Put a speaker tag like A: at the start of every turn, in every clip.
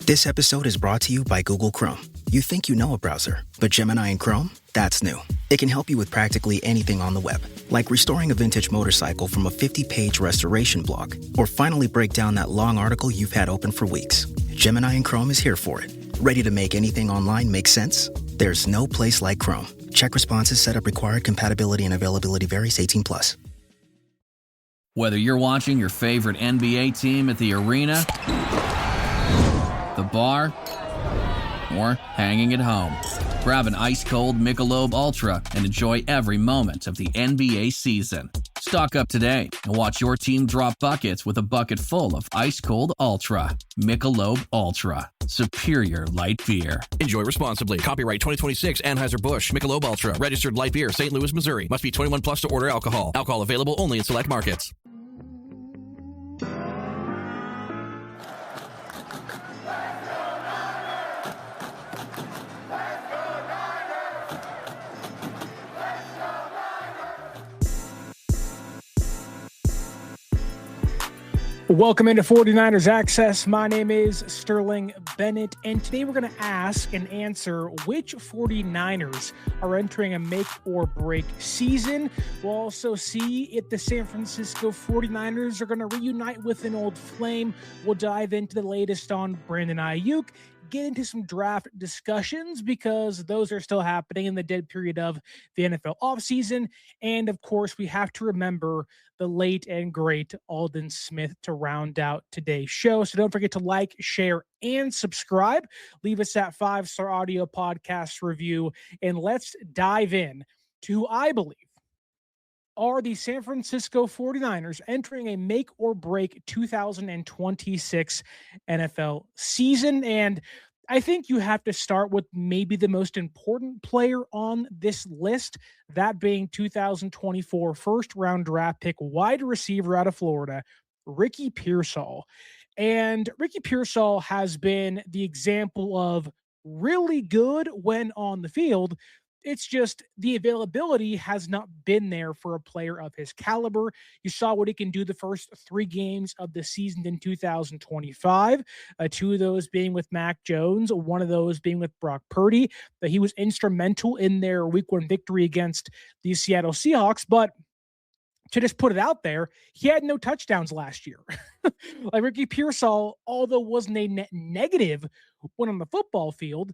A: This episode is brought to you by Google Chrome. You think you know a browser, but Gemini and Chrome? That's new. It can help you with practically anything on the web, like restoring a vintage motorcycle from a 50-page restoration blog, or finally break down that long article you've had open for weeks. Gemini and Chrome is here for it. Ready to make anything online make sense? There's no place like Chrome. Check responses, setup required, compatibility and availability varies, 18+.
B: Whether you're watching your favorite NBA team at the arena, the bar, or hanging at home, grab an ice-cold Michelob Ultra and enjoy every moment of the NBA season. Stock up today and watch your team drop buckets with a bucket full of ice-cold Ultra. Michelob Ultra. Superior light beer.
C: Enjoy responsibly. Copyright 2026 Anheuser-Busch Michelob Ultra. Registered light beer, St. Louis, Missouri. Must be 21 plus to order alcohol. Alcohol available only in select markets.
D: Welcome into 49ers Access. My name is Sterling Bennett, and today we're going to ask and answer which 49ers are entering a make or break season. We'll also see if the San Francisco 49ers are going to reunite with an old flame. We'll dive into the latest on Brandon Aiyuk, get into some draft discussions because those are still happening in the dead period of the NFL offseason. And of course, we have to remember the late and great Aldon Smith to round out today's show. So don't forget to like, share, and subscribe. Leave us that 5-star audio podcast review. And let's dive in to who I believe are the San Francisco 49ers entering a make or break 2026 NFL season. And I think you have to start with maybe the most important player on this list, that being 2024 first-round draft pick wide receiver out of Florida, Ricky Pearsall. And Ricky Pearsall has been the example of really good when on the field. It's just the availability has not been there for a player of his caliber. You saw what he can do the first 3 games of the season in 2025, 2 of those being with Mac Jones, 1 of those being with Brock Purdy. He was instrumental in their Week 1 victory against the Seattle Seahawks, but to just put it out there, he had no touchdowns last year. Like Ricky Pearsall, although wasn't a net negative when on the football field,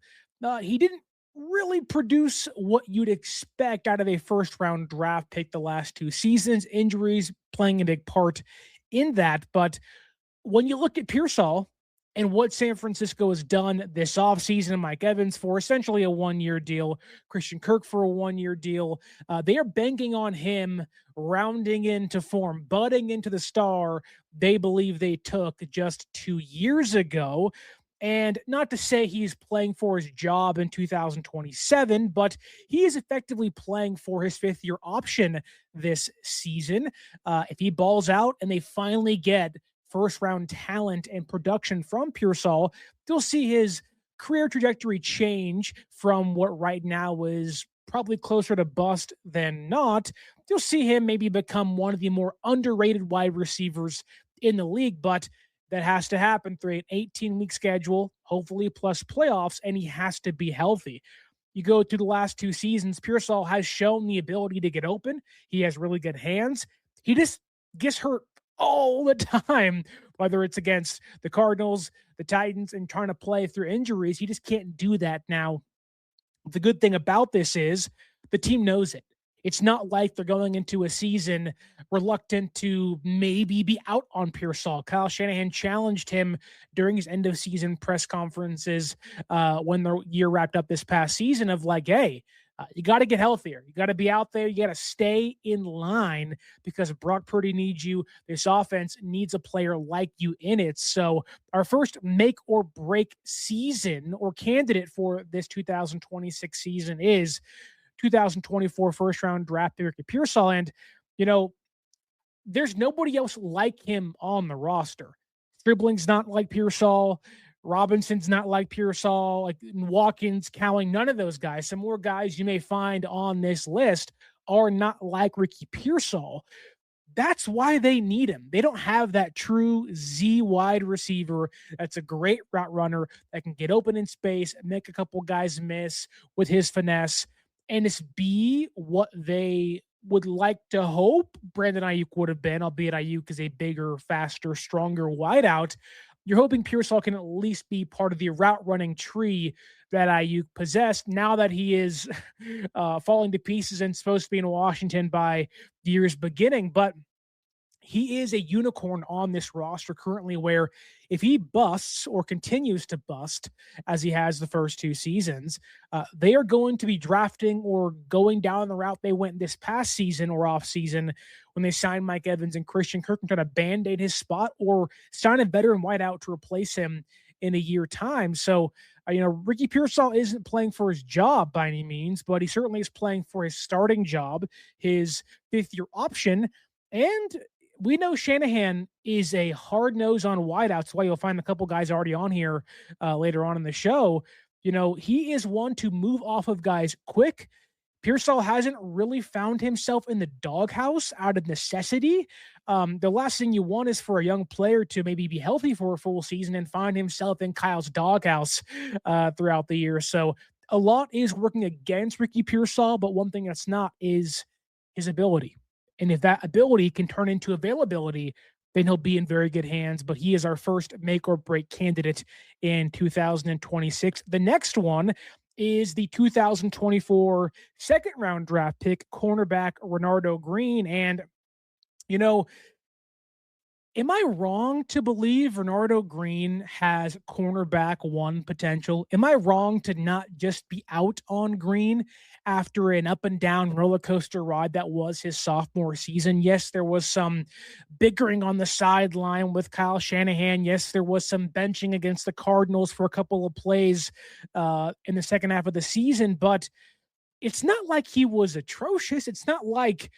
D: he didn't really produce what you'd expect out of a first-round draft pick the last 2 seasons. Injuries playing a big part in that. But when you look at Pearsall and what San Francisco has done this offseason, Mike Evans for essentially a 1-year deal, Christian Kirk for a 1-year deal, they are banking on him rounding into form, budding into the star they believe they took just 2 years ago. And not to say he's playing for his job in 2027, but he is effectively playing for his 5th-year option this season. If he balls out and they finally get first-round talent and production from Pearsall, they'll see his career trajectory change from what right now is probably closer to bust than not. You'll see him maybe become one of the more underrated wide receivers in the league, but that has to happen through an 18-week schedule, hopefully plus playoffs, and he has to be healthy. You go through the last 2 seasons, Pearsall has shown the ability to get open. He has really good hands. He just gets hurt all the time, whether it's against the Cardinals, the Titans, and trying to play through injuries. He just can't do that now. The good thing about this is the team knows it. It's not like they're going into a season reluctant to maybe be out on Pearsall. Kyle Shanahan challenged him during his end-of-season press conferences when the year wrapped up this past season of like, hey, you got to get healthier. You got to be out there. You got to stay in line because Brock Purdy needs you. This offense needs a player like you in it. So our first make or break season or candidate for this 2026 season is 2024 first-round draft pick Ricky Pearsall. And, you know, there's nobody else like him on the roster. Stribling's not like Pearsall. Robinson's not like Pearsall, like Watkins, Cowling, none of those guys. Some more guys you may find on this list are not like Ricky Pearsall. That's why they need him. They don't have that true Z wide receiver that's a great route runner that can get open in space, make a couple guys miss with his finesse, and it's be what they would like to hope Brandon Aiyuk would have been, albeit Aiyuk is a bigger, faster, stronger wideout. You're hoping Pearsall can at least be part of the route running tree that Aiyuk possessed now that he is falling to pieces and supposed to be in Washington by the year's beginning. But he is a unicorn on this roster currently where if he busts or continues to bust as he has the first 2 seasons, they are going to be drafting or going down the route they went this past season or off season when they signed Mike Evans and Christian Kirk and try to band-aid his spot or sign a veteran wideout to replace him in a year time. So, Ricky Pearsall isn't playing for his job by any means, but he certainly is playing for his starting job, his 5th-year option, and we know Shanahan is a hard nose on wideouts. That's why you'll find a couple guys already on here later on in the show. He is one to move off of guys quick. Pearsall hasn't really found himself in the doghouse out of necessity. The last thing you want is for a young player to maybe be healthy for a full season and find himself in Kyle's doghouse throughout the year. So a lot is working against Ricky Pearsall, but one thing that's not is his ability. And if that ability can turn into availability, then he'll be in very good hands. But he is our first make or break candidate in 2026. The next one is the 2024 second round draft pick, cornerback Renardo Green. And, am I wrong to believe Renardo Green has cornerback 1 potential? Am I wrong to not just be out on Green after an up and down roller coaster ride that was his sophomore season? Yes, there was some bickering on the sideline with Kyle Shanahan. Yes, there was some benching against the Cardinals for a couple of plays in the second half of the season, but it's not like he was atrocious. It's not like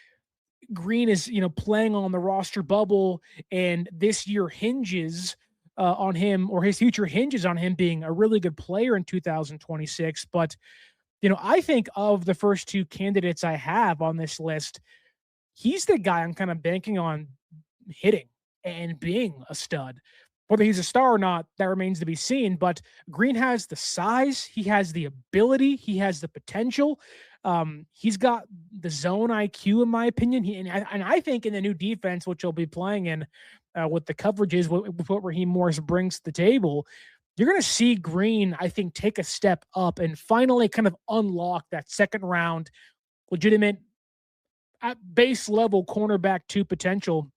D: Green is, playing on the roster bubble and this year hinges on him, or his future hinges on him being a really good player in 2026. But, I think of the first 2 candidates I have on this list, he's the guy I'm kind of banking on hitting and being a stud. Whether he's a star or not, that remains to be seen. But Green has the size, he has the ability, he has the potential. He's got the zone IQ, in my opinion. And I think in the new defense, which he'll be playing in with the coverages, with what Raheem Morris brings to the table, you're going to see Green, I think, take a step up and finally kind of unlock that second round legitimate at base level cornerback 2 potential.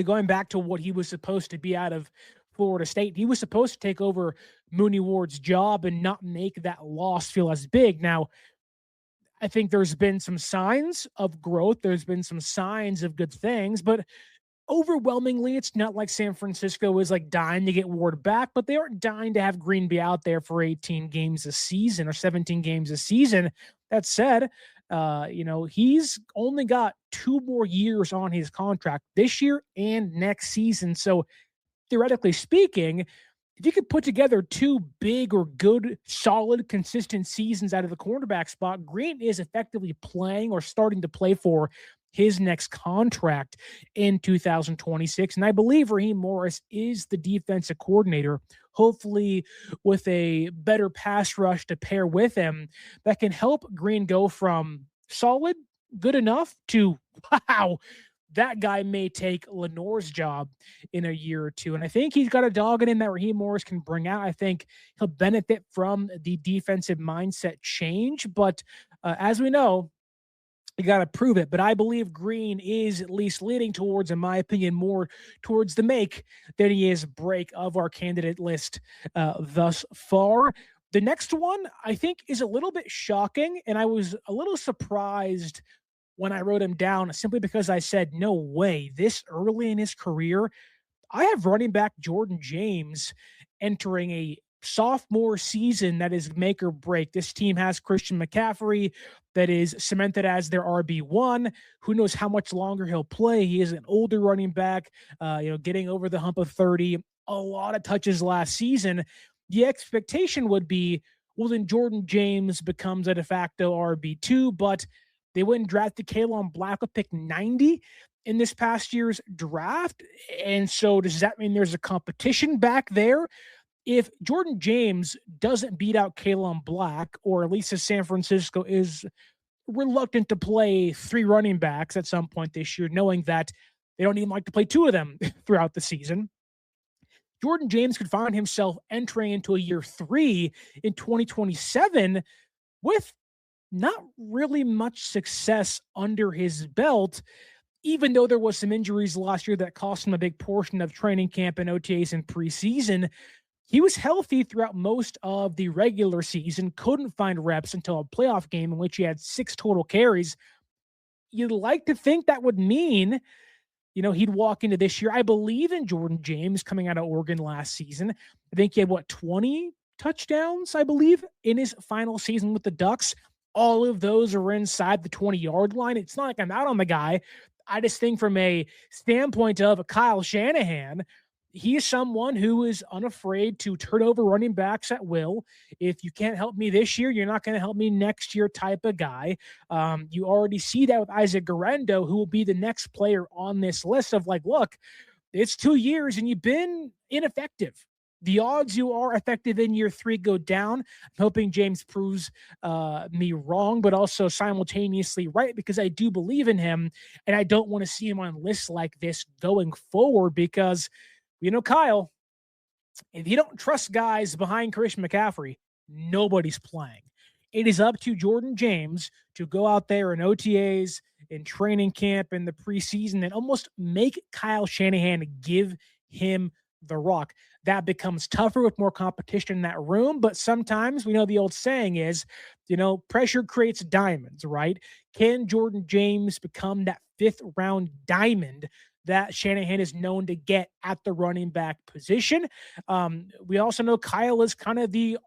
D: Going back to what he was supposed to be out of Florida State, he was supposed to take over Mooney Ward's job and not make that loss feel as big. Now, I think there's been some signs of growth. There's been some signs of good things, but overwhelmingly, it's not like San Francisco is like dying to get Ward back, but they aren't dying to have Green be out there for 18 games a season or 17 games a season. That said, he's only got 2 more years on his contract this year and next season. So theoretically speaking, if you could put together 2 big or good, solid, consistent seasons out of the cornerback spot, Green is effectively playing or starting to play for his next contract in 2026. And I believe Raheem Morris is the defensive coordinator, hopefully with a better pass rush to pair with him that can help Green go from solid, good enough to, wow, that guy may take Lenore's job in a year or 2. And I think he's got a dog in him that Raheem Morris can bring out. I think he'll benefit from the defensive mindset change. But as we know, you got to prove it. But I believe Green is at least leaning towards, in my opinion, more towards the make than he is break of our candidate list thus far. The next one, I think, is a little bit shocking. And I was a little surprised when I wrote him down simply because I said, no way, this early in his career. I have running back Jordan James entering a sophomore season that is make or break. This team has Christian McCaffrey that is cemented as their RB1. Who knows how much longer he'll play? He is an older running back, getting over the hump of 30, a lot of touches last season. The expectation would be, well, then Jordan James becomes a de facto RB2, but they went and drafted Kalen Black with pick 90. in this past year's draft. And so does that mean there's a competition back there? If Jordan James doesn't beat out Kalen Black, or at least as San Francisco is reluctant to play 3 running backs at some point this year, knowing that they don't even like to play 2 of them throughout the season, Jordan James could find himself entering into a year 3 in 2027 with not really much success under his belt, even though there was some injuries last year that cost him a big portion of training camp and OTAs and preseason. He was healthy throughout most of the regular season, couldn't find reps until a playoff game in which he had 6 total carries. You'd like to think that would mean, he'd walk into this year. I believe in Jordan James coming out of Oregon last season. I think he had, 20 touchdowns, I believe, in his final season with the Ducks. All of those are inside the 20-yard line. It's not like I'm out on the guy. I just think from a standpoint of Kyle Shanahan, he is someone who is unafraid to turn over running backs at will. If you can't help me this year, you're not going to help me next year type of guy. You already see that with Isaac Guerendo, who will be the next player on this list of look, it's 2 years and you've been ineffective. The odds you are effective in year 3 go down. I'm hoping James proves me wrong, but also simultaneously right, because I do believe in him and I don't want to see him on lists like this going forward because Kyle, if you don't trust guys behind Christian McCaffrey, nobody's playing. It is up to Jordan James to go out there in OTAs, in training camp, in the preseason, and almost make Kyle Shanahan give him the rock. That becomes tougher with more competition in that room, but sometimes we know the old saying is, pressure creates diamonds, right? Can Jordan James become that 5th round diamond that Shanahan is known to get at the running back position? We also know Kyle is kind of the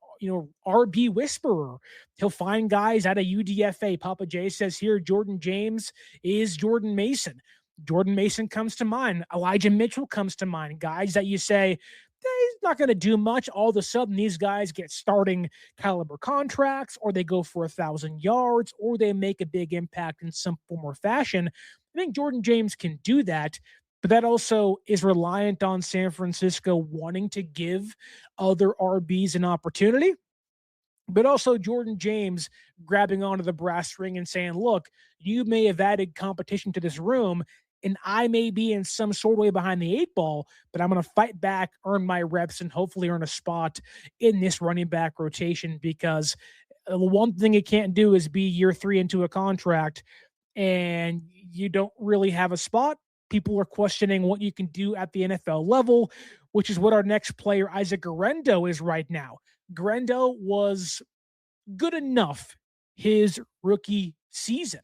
D: RB whisperer. He'll find guys at a UDFA. Papa J says here, Jordan James is Jordan Mason. Jordan Mason comes to mind. Elijah Mitchell comes to mind. Guys that you say, he's not going to do much. All of a sudden, these guys get starting caliber contracts, or they go for 1,000 yards, or they make a big impact in some form or fashion. I think Jordan James can do that, but that also is reliant on San Francisco wanting to give other RBs an opportunity, but also Jordan James grabbing onto the brass ring and saying, look, you may have added competition to this room, and I may be in some sort of way behind the 8 ball, but I'm going to fight back, earn my reps, and hopefully earn a spot in this running back rotation, because the one thing it can't do is be year 3 into a contract and you don't really have a spot. People are questioning what you can do at the NFL level, which is what our next player, Isaac Guerendo, is right now. Guerendo was good enough his rookie season.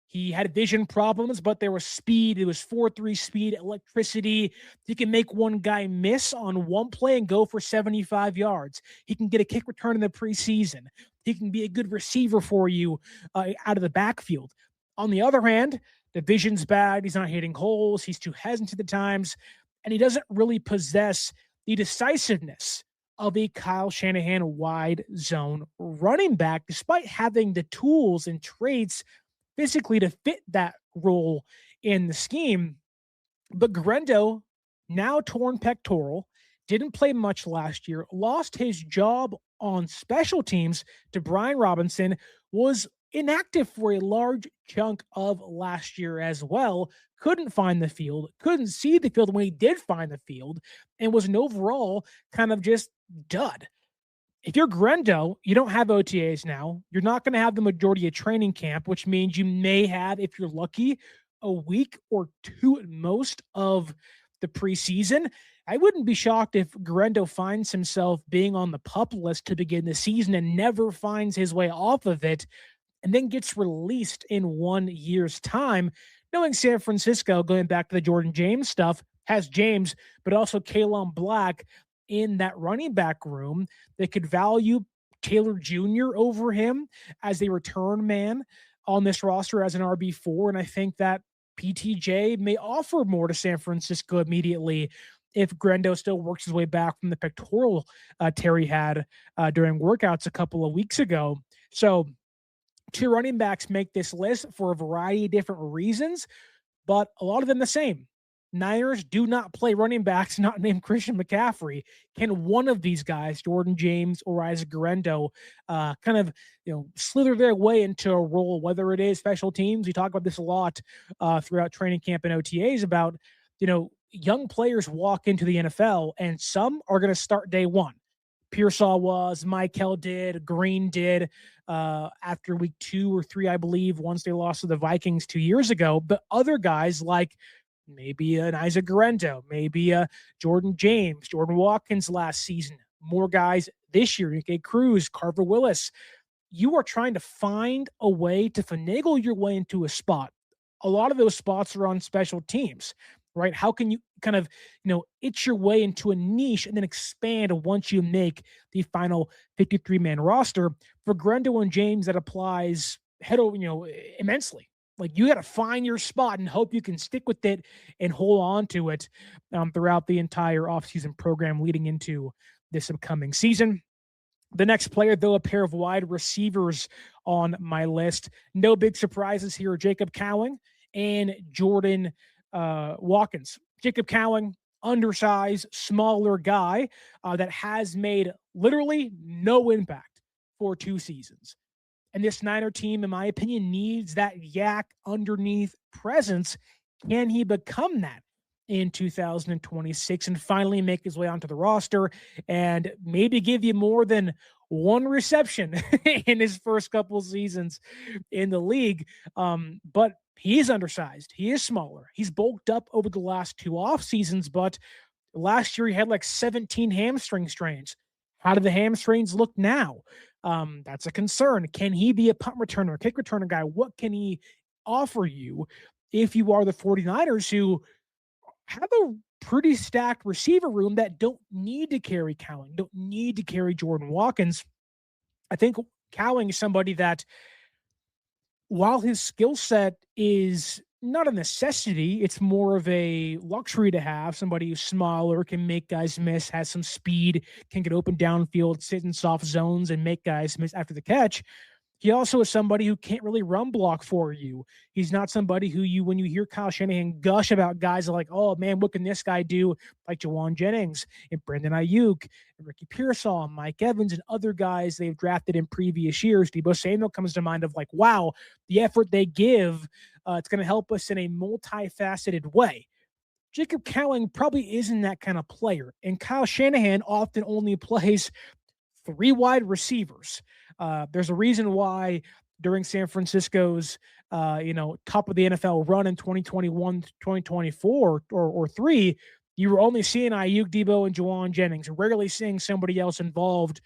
D: He had vision problems, but there was speed. It was 4.3 speed, electricity. He can make one guy miss on one play and go for 75 yards. He can get a kick return in the preseason. He can be a good receiver for you out of the backfield. On the other hand, the vision's bad. He's not hitting holes. He's too hesitant at times, and he doesn't really possess the decisiveness of a Kyle Shanahan wide zone running back, despite having the tools and traits physically to fit that role in the scheme. But Guerendo, now torn pectoral, didn't play much last year, lost his job on special teams to Brian Robinson, was inactive for a large chunk of last year as well, couldn't find the field, couldn't see the field when he did find the field, and was an overall kind of just dud. If you're Guerendo, you don't have OTAs now. You're not going to have the majority of training camp, which means you may have, if you're lucky, a week or 2 at most of the preseason. I wouldn't be shocked if Guerendo finds himself being on the PUP list to begin the season and never finds his way off of it, and then gets released in 1 year's time, knowing San Francisco, going back to the Jordan James stuff, has James, but also Kalen Black in that running back room. They could value Taylor Jr. over him as a return man on this roster as an RB4, and I think that PTJ may offer more to San Francisco immediately if Guerendo still works his way back from the pectoral tear he had during workouts a couple of weeks ago. So 2 running backs make this list for a variety of different reasons, but a lot of them the same. Niners do not play running backs not named Christian McCaffrey. Can one of these guys, Jordan James or Isaac Guerendo, kind of slither their way into a role, whether it is special teams? We talk about this a lot throughout training camp and OTAs about, young players walk into the NFL and some are going to start day one. Pearsall was, Michael did, Green did after week 2 or 3, I believe, once they lost to the Vikings 2 years ago. But other guys like maybe an Isaac Guerendo, maybe a Jordan James, Jordan Watkins last season, more guys this year, Nick Cruz, Carver Willis. You are trying to find a way to finagle your way into a spot. A lot of those spots are on special teams, right? How can you kind of, itch your way into a niche and then expand once you make the final 53-man roster? For Guerendo and James, that applies immensely. Like, you got to find your spot and hope you can stick with it and hold on to it throughout the entire offseason program leading into this upcoming season. The next player, though, a pair of wide receivers on my list. No big surprises here. Jacob Cowing and Jordan Watkins. Jacob Cowing, undersized, smaller guy that has made literally no impact for 2 seasons. And this Niner team, in my opinion, needs that yak underneath presence. Can he become that in 2026 and finally make his way onto the roster and maybe give you more than one reception in his first couple seasons in the league? But he is undersized. He is smaller. He's bulked up over the last 2 off seasons, but last year he had like 17 hamstring strains. How do the hamstrings look now? That's a concern. Can he be a punt returner, kick returner guy? What can he offer you if you are the 49ers, who have a pretty stacked receiver room that don't need to carry Cowing, don't need to carry Jordan Watkins? I think Cowing is somebody that, while his skill set is not a necessity, it's more of a luxury to have. Somebody who's smaller, can make guys miss, has some speed, can get open downfield, sit in soft zones, and make guys miss after the catch. He also is somebody who can't really run block for you. He's not somebody who when you hear Kyle Shanahan gush about guys like, oh man, what can this guy do? Like De'Zhaun Jennings and Brandon Aiyuk and Ricky Pearsall and Mike Evans and other guys they've drafted in previous years. Deebo Samuel comes to mind of like, wow, the effort they give, it's going to help us in a multifaceted way. Jacob Cowing probably isn't that kind of player. And Kyle Shanahan often only plays 3 wide receivers. There's a reason why during San Francisco's, top of the NFL run in 2021, 2024 or 3, you were only seeing Aiyuk, Deebo, and De'Zhaun Jennings, rarely seeing somebody else involved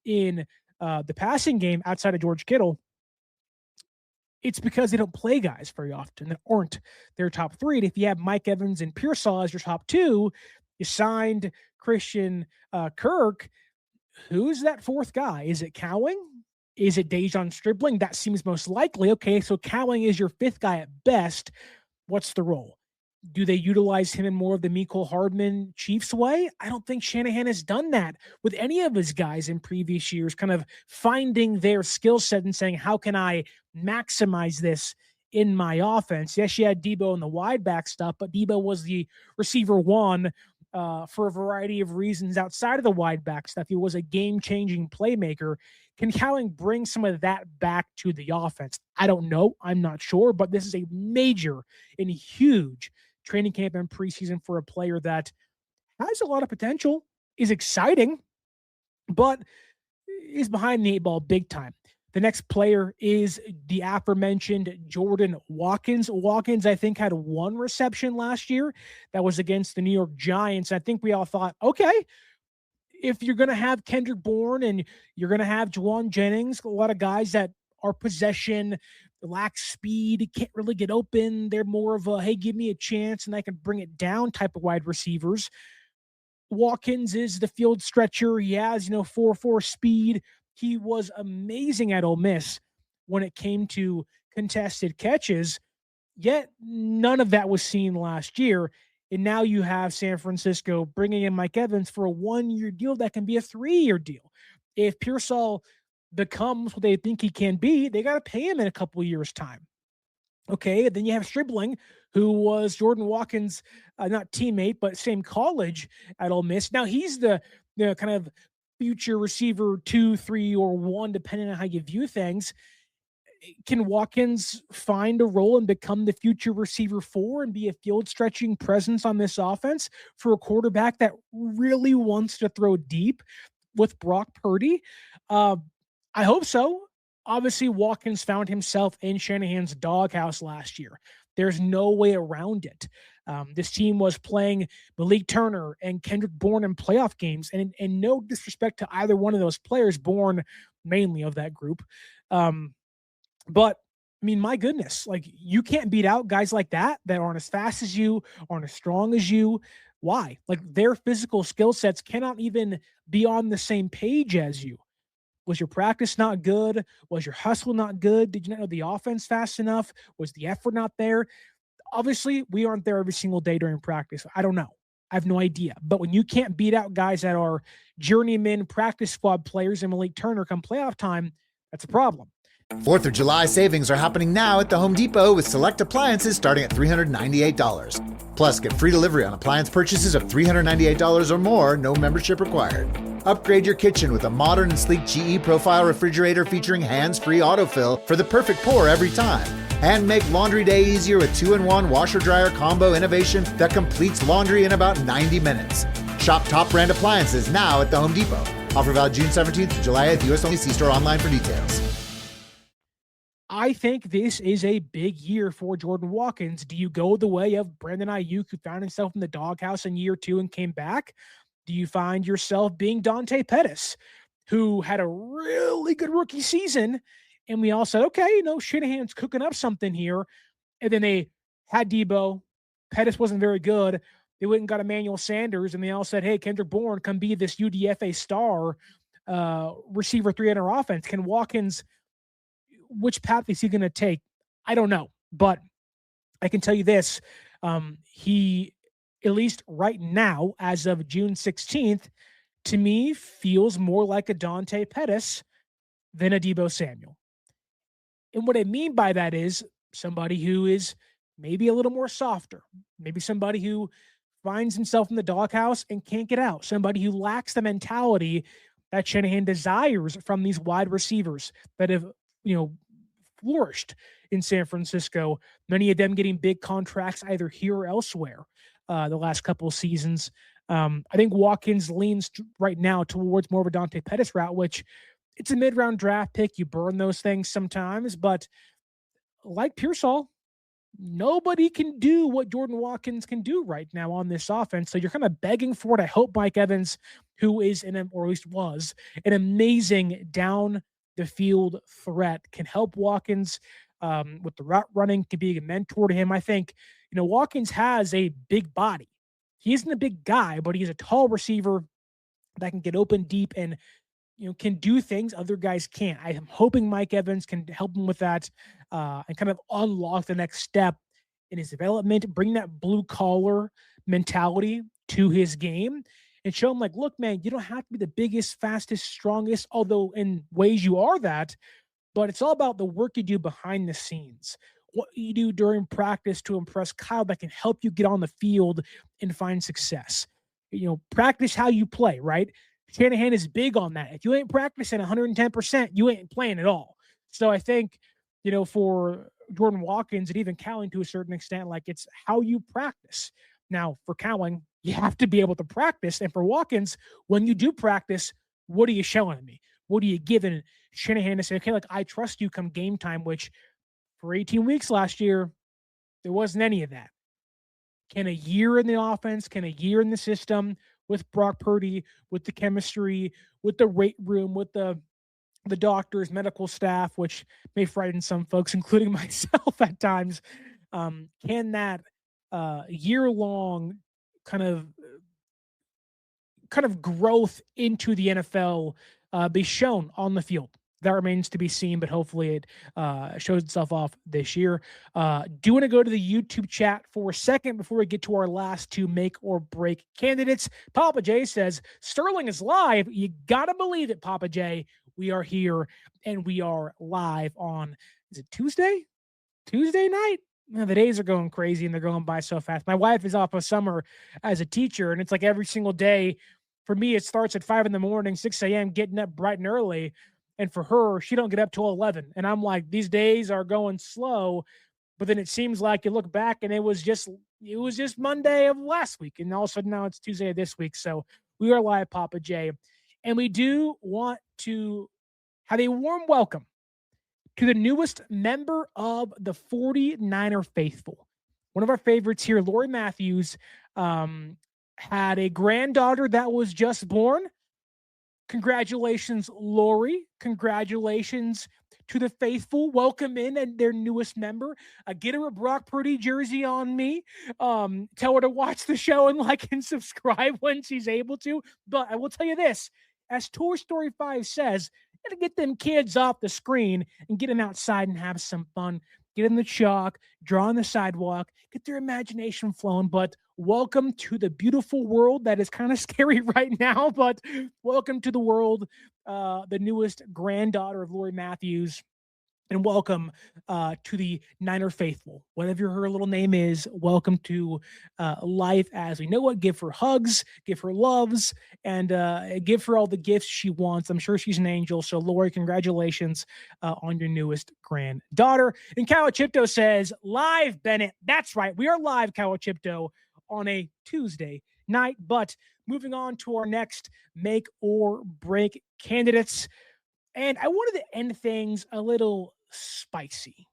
D: in the passing game outside of George Kittle. It's because they don't play guys very often that aren't their top 3. And if you have Mike Evans and Pearsall as your top 2, you signed Christian Kirk. Who's that 4th guy? Is it Cowing? Is it De'Zhaun Stribling? That seems most likely. Okay, so Cowing is your 5th guy at best. What's the role? Do they utilize him in more of the Mecole Hardman Chiefs way? I don't think Shanahan has done that with any of his guys in previous years, kind of finding their skill set and saying, how can I maximize this in my offense? Yes, you had Deebo in the wide back stuff, but Deebo was the receiver 1 for a variety of reasons outside of the wide back stuff. He was a game-changing playmaker. Can Cowing bring some of that back to the offense? I don't know. I'm not sure, but this is a major and huge training camp and preseason for a player that has a lot of potential, is exciting, but is behind the 8 ball big time. The next player is the aforementioned Jordan Watkins. Watkins, I think, had 1 reception last year. That was against the New York Giants. I think we all thought, okay, if you're going to have Kendrick Bourne and you're going to have De'Zhaun Jennings, a lot of guys that are possession, lack speed, can't really get open. They're more of a, hey, give me a chance and I can bring it down type of wide receivers. Watkins is the field stretcher. He has, 4.4 speed. He was amazing at Ole Miss when it came to contested catches, yet none of that was seen last year. And now you have San Francisco bringing in Mike Evans for a 1-year deal that can be a 3-year deal. If Pearsall becomes what they think he can be, they got to pay him in a couple of years' time. Okay, then you have Stribling, who was Jordan Watkins' not teammate, but same college at Ole Miss. Now he's the kind of future receiver 2, 3, or 1, depending on how you view things. Can Watkins find a role and become the future receiver 4 and be a field stretching presence on this offense for a quarterback that really wants to throw deep with Brock Purdy? I hope so. Obviously, Watkins found himself in Shanahan's doghouse last year. There's no way around it. This team was playing Malik Turner and Kendrick Bourne in playoff games, and no disrespect to either one of those players, Bourne mainly of that group. But I mean, my goodness, like, you can't beat out guys like that aren't as fast as you, aren't as strong as you. Why? Like, their physical skill sets cannot even be on the same page as you. Was your practice not good? Was your hustle not good? Did you not know the offense fast enough? Was the effort not there? Obviously, we aren't there every single day during practice. I don't know. I have no idea. But when you can't beat out guys that are journeyman practice squad players in Malik Turner come playoff time, that's a problem.
E: 4th of July savings are happening now at the Home Depot with select appliances starting at $398. Plus, get free delivery on appliance purchases of $398 or more, no membership required. Upgrade your kitchen with a modern and sleek GE Profile refrigerator featuring hands-free autofill for the perfect pour every time. And make laundry day easier with 2-in-1 washer-dryer combo innovation that completes laundry in about 90 minutes. Shop top brand appliances now at the Home Depot. Offer valid June 17th to July 8th. U.S. only. See store online for details.
D: I think this is a big year for Jordan Watkins. Do you go the way of Brandon Aiyuk, who found himself in the doghouse in year 2 and came back? Do you find yourself being Dante Pettis, who had a really good rookie season, and we all said, okay, Shanahan's cooking up something here, and then they had Debo. Pettis wasn't very good. They went and got Emmanuel Sanders, and they all said, hey, Kendrick Bourne, come be this UDFA star receiver 3 in our offense. Can Watkins, which path is he going to take? I don't know, but I can tell you this. He, at least right now, as of June 16th, to me, feels more like a Dante Pettis than a Debo Samuel. And what I mean by that is somebody who is maybe a little more softer, maybe somebody who finds himself in the doghouse and can't get out, somebody who lacks the mentality that Shanahan desires from these wide receivers that have, flourished in San Francisco, many of them getting big contracts either here or elsewhere the last couple of seasons. I think Watkins leans right now towards more of a Dante Pettis route, which it's a mid-round draft pick. You burn those things sometimes, but like Pearsall, nobody can do what Jordan Watkins can do right now on this offense. So you're kind of begging for it. I hope Mike Evans, who is or at least was an amazing down the field threat, can help Watkins with the route running, can be a mentor to him. I think, Watkins has a big body. He isn't a big guy, but he's a tall receiver that can get open deep and, can do things other guys can't. I am hoping Mike Evans can help him with that and kind of unlock the next step in his development, bring that blue collar mentality to his game and show him, like, look, man, you don't have to be the biggest, fastest, strongest, although in ways you are that, but it's all about the work you do behind the scenes, what you do during practice to impress Kyle that can help you get on the field and find success. Practice how you play, right? Shanahan is big on that. If you ain't practicing 110%, you ain't playing at all. So I think, for Jordan Watkins and even Cowling to a certain extent, like, it's how you practice. Now, for Cowling, you have to be able to practice. And for Watkins, when you do practice, what are you showing me? What are you giving Shanahan to say, okay, like, I trust you come game time, which for 18 weeks last year, there wasn't any of that. Can a year in the offense, can a year in the system with Brock Purdy, with the chemistry, with the weight room, with the doctors, medical staff, which may frighten some folks, including myself at times, can that year-long kind of growth into the NFL be shown on the field? That remains to be seen, but hopefully it shows itself off this year. Do want to go to the YouTube chat for a second before we get to our last 2 make or break candidates. Papa J says, Sterling is live. You got to believe it, Papa J. We are here and we are live on, is it Tuesday? Tuesday night? The days are going crazy and they're going by so fast. My wife is off a summer as a teacher, and it's like every single day for me, it starts at 5 a.m, 6 a.m., getting up bright and early. And for her, she don't get up till 11. And I'm like, these days are going slow. But then it seems like you look back and it was just Monday of last week. And all of a sudden now it's Tuesday of this week. So we are live, Papa J. And we do want to have a warm welcome to the newest member of the 49er faithful. One of our favorites here, Lori Matthews, had a granddaughter that was just born. Congratulations, Lori. Congratulations to the faithful. Welcome in and their newest member. Get her a Brock Purdy jersey on me. Tell her to watch the show and like and subscribe when she's able to. But I will tell you this, as Toy Story 5 says, you gotta get them kids off the screen and get them outside and have some fun. Get in the chalk, draw on the sidewalk, get their imagination flowing. But welcome to the beautiful world that is kind of scary right now. But welcome to the world, the newest granddaughter of Lori Matthews. And welcome to the Niner faithful. Whatever her little name is, welcome to life as we know it. Give her hugs, give her loves, and give her all the gifts she wants. I'm sure she's an angel. So, Lori, congratulations on your newest granddaughter. And Kawachipto says, live, Bennett. That's right. We are live, Kawachipto, on a Tuesday night. But moving on to our next make or break candidates. And I wanted to end things a little spicy.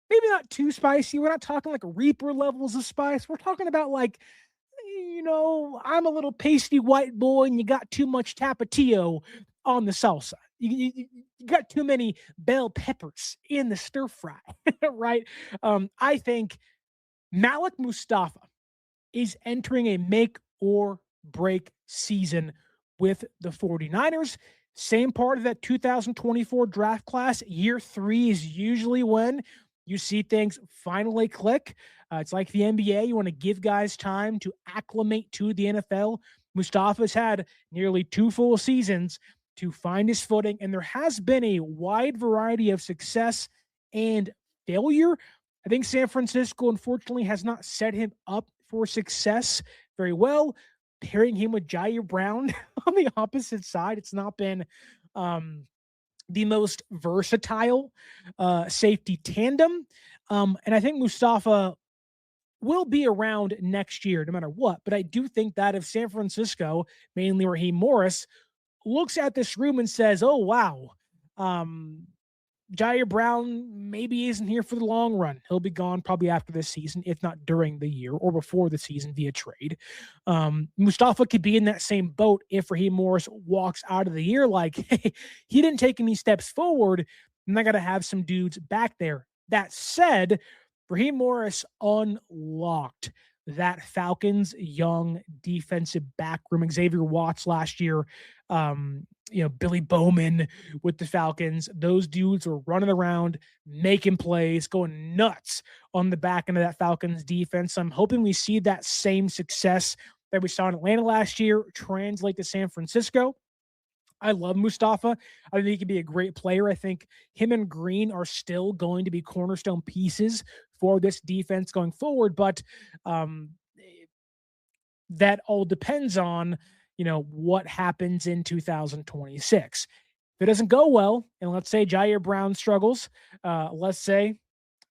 D: Maybe not too spicy. We're not talking like Reaper levels of spice. We're talking about like, I'm a little pasty white boy and you got too much tapatio on the salsa. You got too many bell peppers in the stir fry, right? I think Malik Mustafa is entering a make or break season with the 49ers. Same part of that 2024 draft class. Year 3 is usually when you see things finally click. It's like the NBA. You want to give guys time to acclimate to the NFL. Mustafa's had nearly 2 full seasons to find his footing, and there has been a wide variety of success and failure. I think San Francisco, unfortunately, has not set him up for success very well. Pairing him with Jair Brown on the opposite side, it's not been the most versatile safety tandem. And I think Mustafa will be around next year, no matter what. But I do think that if San Francisco, mainly Raheem Morris, looks at this room and says, oh, wow, Jair Brown maybe isn't here for the long run. He'll be gone probably after this season, if not during the year or before the season via trade. Mustafa could be in that same boat if Raheem Morris walks out of the year like, hey, he didn't take any steps forward, and I got to have some dudes back there. That said, Raheem Morris unlocked that Falcons young defensive back room. Xavier Watts last year, Billy Bowman with the Falcons. Those dudes were running around, making plays, going nuts on the back end of that Falcons defense. I'm hoping we see that same success that we saw in Atlanta last year translate to San Francisco. I love Mustafa. I think he can be a great player. I think him and Green are still going to be cornerstone pieces for this defense going forward. But that all depends on, what happens in 2026. If it doesn't go well, and let's say Jair Brown struggles, let's say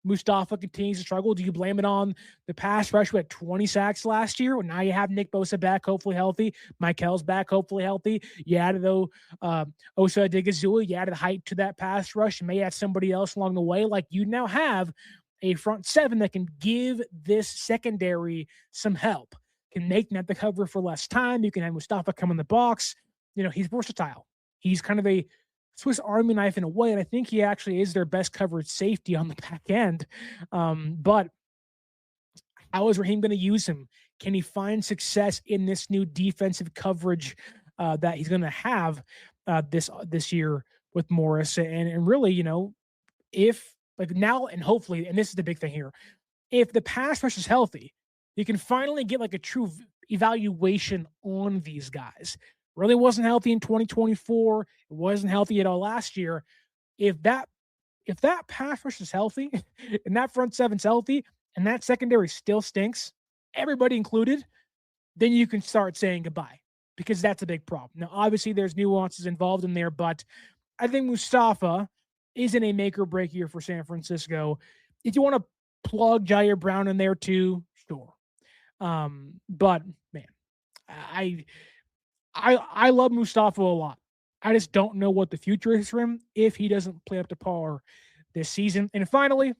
D: Mustafa continues to struggle, do you blame it on the pass rush who had 20 sacks last year? Well, now you have Nick Bosa back, hopefully healthy. Michael's back, hopefully healthy. You added Osa Odigizua. You added height to that pass rush. You may add somebody else along the way. Like, you now have a front seven that can give this secondary some help. Can make net the cover for less time. You can have Mustafa come in the box. He's versatile. He's kind of a Swiss Army knife in a way, and I think he actually is their best coverage safety on the back end. But how is Raheem going to use him? Can he find success in this new defensive coverage that he's going to have this year with Morris? And really, if like now and hopefully, and this is the big thing here, if the pass rush is healthy, you can finally get like a true evaluation on these guys. Really wasn't healthy in 2024. It wasn't healthy at all last year. If that if that pass rush is healthy and that front seven's healthy and that secondary still stinks, everybody included, then you can start saying goodbye because that's a big problem. Now, obviously, there's nuances involved in there, but I think Mustafa is in a make or break year for San Francisco. If you want to plug Jair Brown in there too, sure. But man, I love Mustafa a lot. I just don't know what the future is for him if he doesn't play up to par this season. And finally,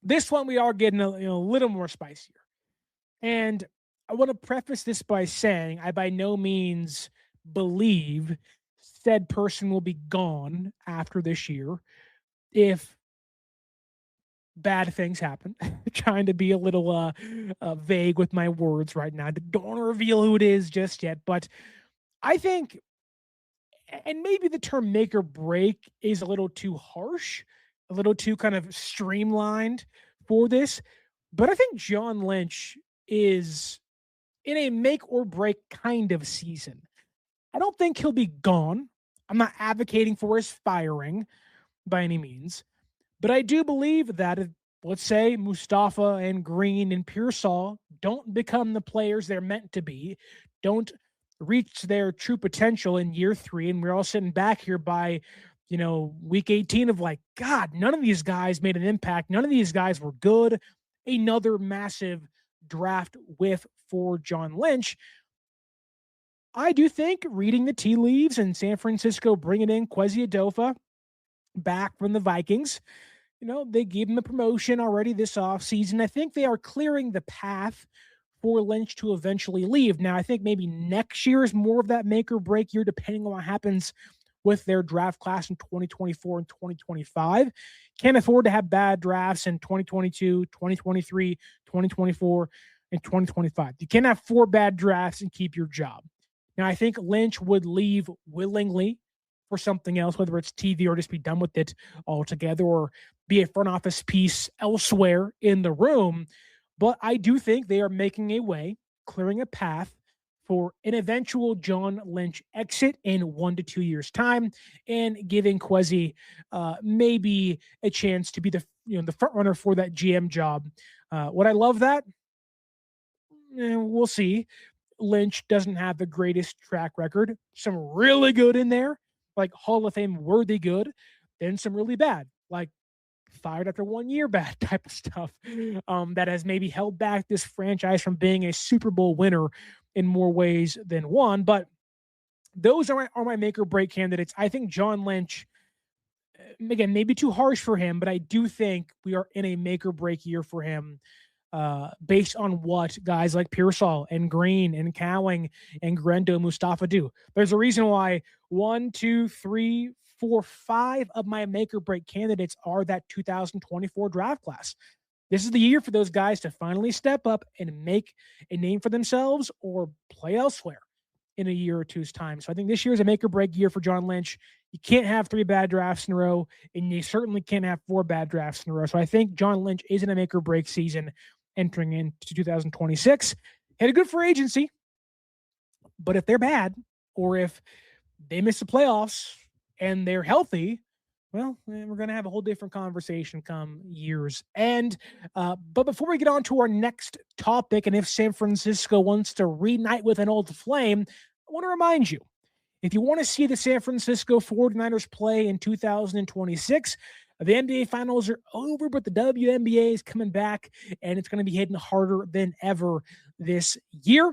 D: this one we are getting a little more spicier. And I want to preface this by saying I by no means believe said person will be gone after this year if bad things happen. Trying to be a little vague with my words right now. Don't want to reveal who it is just yet, but I think, and maybe the term make or break is a little too harsh, a little too kind of streamlined for this, but I think John Lynch is in a make or break kind of season. I don't think he'll be gone. I'm not advocating for his firing by any means, but I do believe that if, let's say, Mustafa and Green and Pearsall don't become the players they're meant to be, don't reach their true potential in year 3, and we're all sitting back here by, week 18 of like, God, none of these guys made an impact. None of these guys were good. Another massive draft whiff for John Lynch. I do think reading the tea leaves and San Francisco bringing in Kwesi Adolphe back from the Vikings, they gave him a promotion already this offseason. I think they are clearing the path for Lynch to eventually leave. Now, I think maybe next year is more of that make or break year, depending on what happens with their draft class in 2024 and 2025. Can't afford to have bad drafts in 2022, 2023, 2024, and 2025. You can't have 4 bad drafts and keep your job. Now, I think Lynch would leave willingly for something else, whether it's TV or just be done with it altogether or be a front office piece elsewhere in the room. But I do think they are making a way, clearing a path for an eventual John Lynch exit in 1 to 2 years' time, and giving Kwesi maybe a chance to be the front runner for that GM job. Would I love that? We'll see. Lynch doesn't have the greatest track record. Some really good in there, like Hall of Fame worthy good, then some really bad, like fired after 1 year bad type of stuff that has maybe held back this franchise from being a Super Bowl winner in more ways than one. But those are my make or break candidates. I think John Lynch, again, maybe too harsh for him, but I do think we are in a make or break year for him based on what guys like Pearsall and Green and Cowing and Grendo Mustafa do. There's a reason why 1, 2, 3, 4, 5 of my make or break candidates are that 2024 draft class. This is the year for those guys to finally step up and make a name for themselves or play elsewhere in a year or two's time. So I think this year is a make or break year for John Lynch. You can't have 3 bad drafts in a row, and you certainly can't have 4 bad drafts in a row. So I think John Lynch is in a make or break season entering into 2026. Had a good free agency, but if they're bad or if they miss the playoffs and they're healthy, well, we're going to have a whole different conversation come year's end. But before we get on to our next topic, and if San Francisco wants to reunite with an old flame, I want to remind you, if you want to see the San Francisco 49ers play in 2026, the NBA Finals are over, but the WNBA is coming back, and it's going to be hitting harder than ever this year.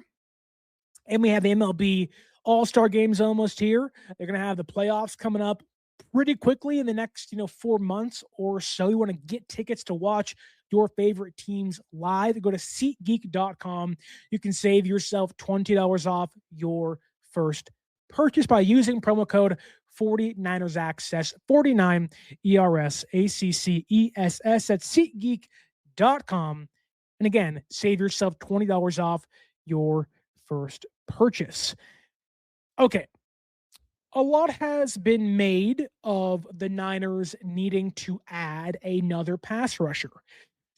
D: And we have the MLB All-Star games almost here. They're going to have the playoffs coming up pretty quickly in the next 4 months or so. You want to get tickets to watch your favorite teams live, go to SeatGeek.com. You can save yourself $20 off your first purchase by using promo code 49ers Access, 49 ERSACCESS at SeatGeek.com. And again, save yourself $20 off your first purchase. Okay. A lot has been made of the Niners needing to add another pass rusher,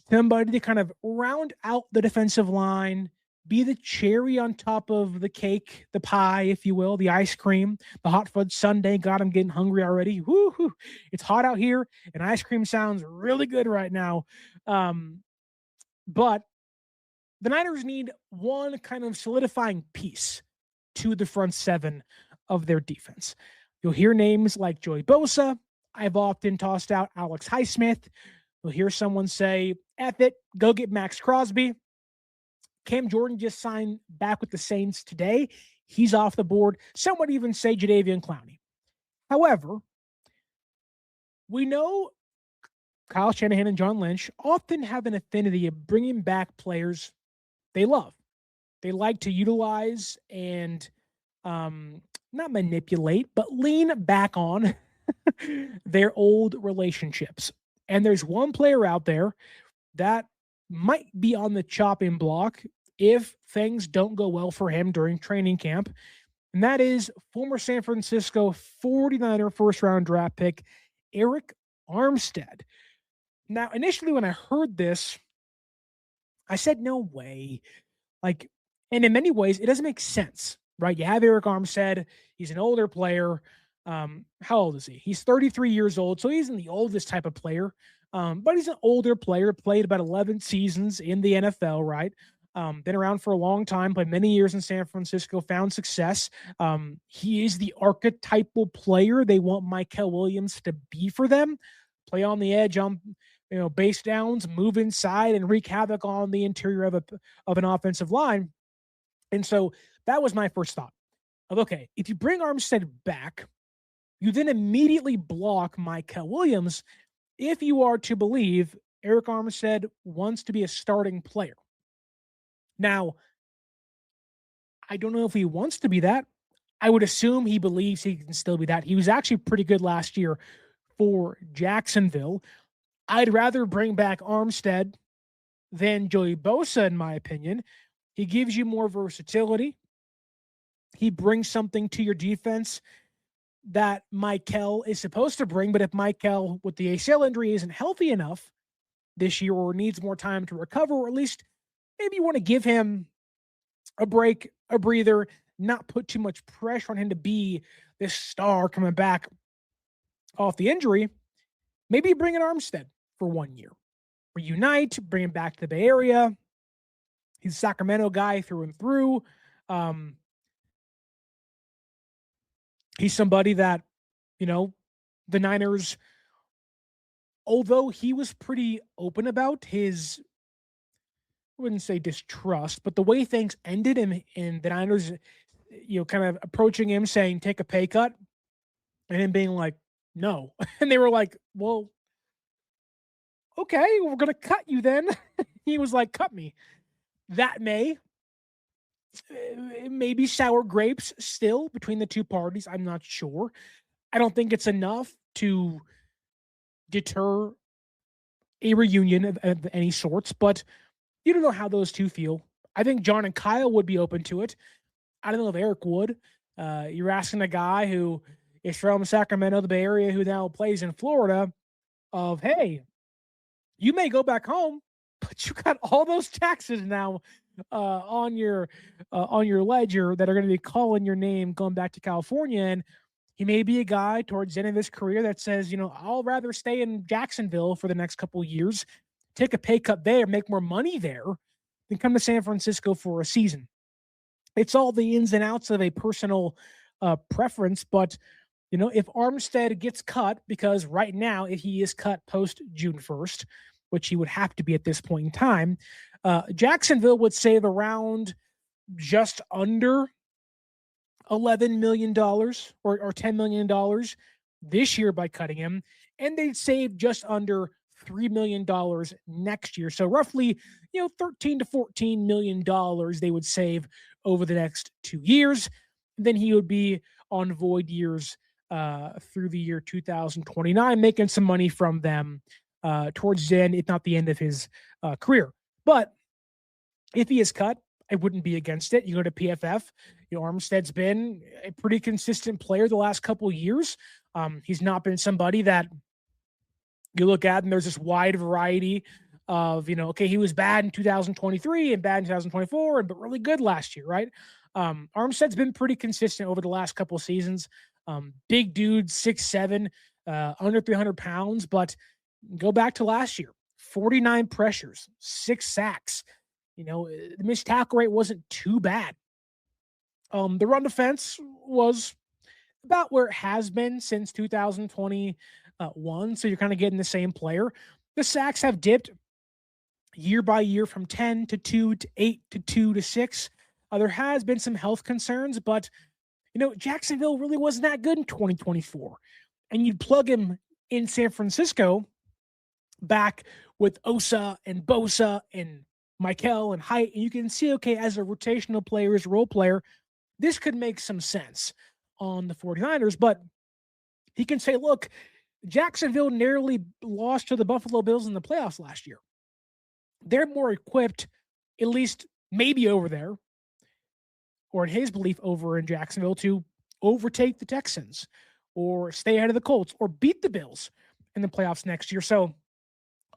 D: somebody to kind of round out the defensive line, be the cherry on top of the cake, the pie, if you will, the ice cream, the hot fudge sundae. God, I'm getting hungry already. Woo-hoo. It's hot out here, and ice cream sounds really good right now. But the Niners need one kind of solidifying piece to the front seven of their defense. You'll hear names like Joey Bosa. I've often tossed out Alex Highsmith. You'll hear someone say, F it, go get Max Crosby. Cam Jordan just signed back with the Saints today. He's off the board. Some would even say Jadeveon Clowney. However, we know Kyle Shanahan and John Lynch often have an affinity of bringing back players they love. They like to utilize and not manipulate, but lean back on their old relationships. And there's one player out there that might be on the chopping block if things don't go well for him during training camp. And that is former San Francisco 49er first-round draft pick, Arik Armstead. Now, initially when I heard this, I said, no way. And in many ways, it doesn't make sense, right? You have Arik Armstead. He's an older player. How old is he? He's 33 years old, so he isn't the oldest type of player. But he's an older player, played about 11 seasons in the NFL, right? Been around for a long time, played many years in San Francisco, found success. He is the archetypal player they want Mykel Williams to be for them. Play on the edge on base downs, move inside, and wreak havoc on the interior of an offensive line. And so that was my first thought of, okay, if you bring Armstead back, you then immediately block Mykel Williams if you are to believe Arik Armstead wants to be a starting player. Now, I don't know if he wants to be that. I would assume he believes he can still be that. He was actually pretty good last year for Jacksonville. I'd rather bring back Armstead than Joey Bosa, in my opinion. He gives you more versatility. He brings something to your defense that Mykel is supposed to bring, but if Mykel with the ACL injury isn't healthy enough this year or needs more time to recover, or at least maybe you want to give him a break, a breather, not put too much pressure on him to be this star coming back off the injury, maybe you bring in Armstead for 1 year. Reunite, bring him back to the Bay Area. He's a Sacramento guy through and through. He's somebody that, the Niners, although he was pretty open about his, I wouldn't say distrust, but the way things ended in the Niners, kind of approaching him saying, take a pay cut, and him being like, no. And they were like, well, okay, we're going to cut you then. He was like, cut me. That may be sour grapes still between the two parties. I'm not sure. I don't think it's enough to deter a reunion of any sorts, but you don't know how those two feel. I think John and Kyle would be open to it. I don't know if Arik would. You're asking a guy who is from Sacramento, the Bay Area, who now plays in Florida, of, hey, you may go back home, but you got all those taxes now on your ledger that are going to be calling your name going back to California. And he may be a guy towards the end of his career that says, I'll rather stay in Jacksonville for the next couple of years, take a pay cut there, make more money there, than come to San Francisco for a season. It's all the ins and outs of a personal preference. But, if Armstead gets cut, because right now, if he is cut post June 1st, which he would have to be at this point in time, Jacksonville would save around just under $11 million or $10 million this year by cutting him, and they'd save just under $3 million next year. So roughly, $13 to $14 million they would save over the next 2 years. Then he would be on void years through the year 2029, making some money from them towards the end, if not the end of his career. But if he is cut, I wouldn't be against it. You go to PFF. Armstead's been a pretty consistent player the last couple of years. He's not been somebody that you look at and there's this wide variety of, okay, he was bad in 2023 and bad in 2024, but really good last year, right? Armstead's been pretty consistent over the last couple of seasons. Big dude, 6'7", under 300 pounds, but go back to last year, 49 pressures, 6 sacks. The missed tackle rate wasn't too bad. The run defense was about where it has been since 2021, so you're kind of getting the same player. The sacks have dipped year by year from 10 to 2 to 8 to 2 to 6. There has been some health concerns, but Jacksonville really wasn't that good in 2024. And you'd plug him in San Francisco back with Osa and Bosa and Michael and Height, and you can see, okay, as a rotational player, as a role player, this could make some sense on the 49ers, but he can say, look, Jacksonville nearly lost to the Buffalo Bills in the playoffs last year. They're more equipped, at least maybe over there, or in his belief over in Jacksonville, to overtake the Texans or stay ahead of the Colts or beat the Bills in the playoffs next year. So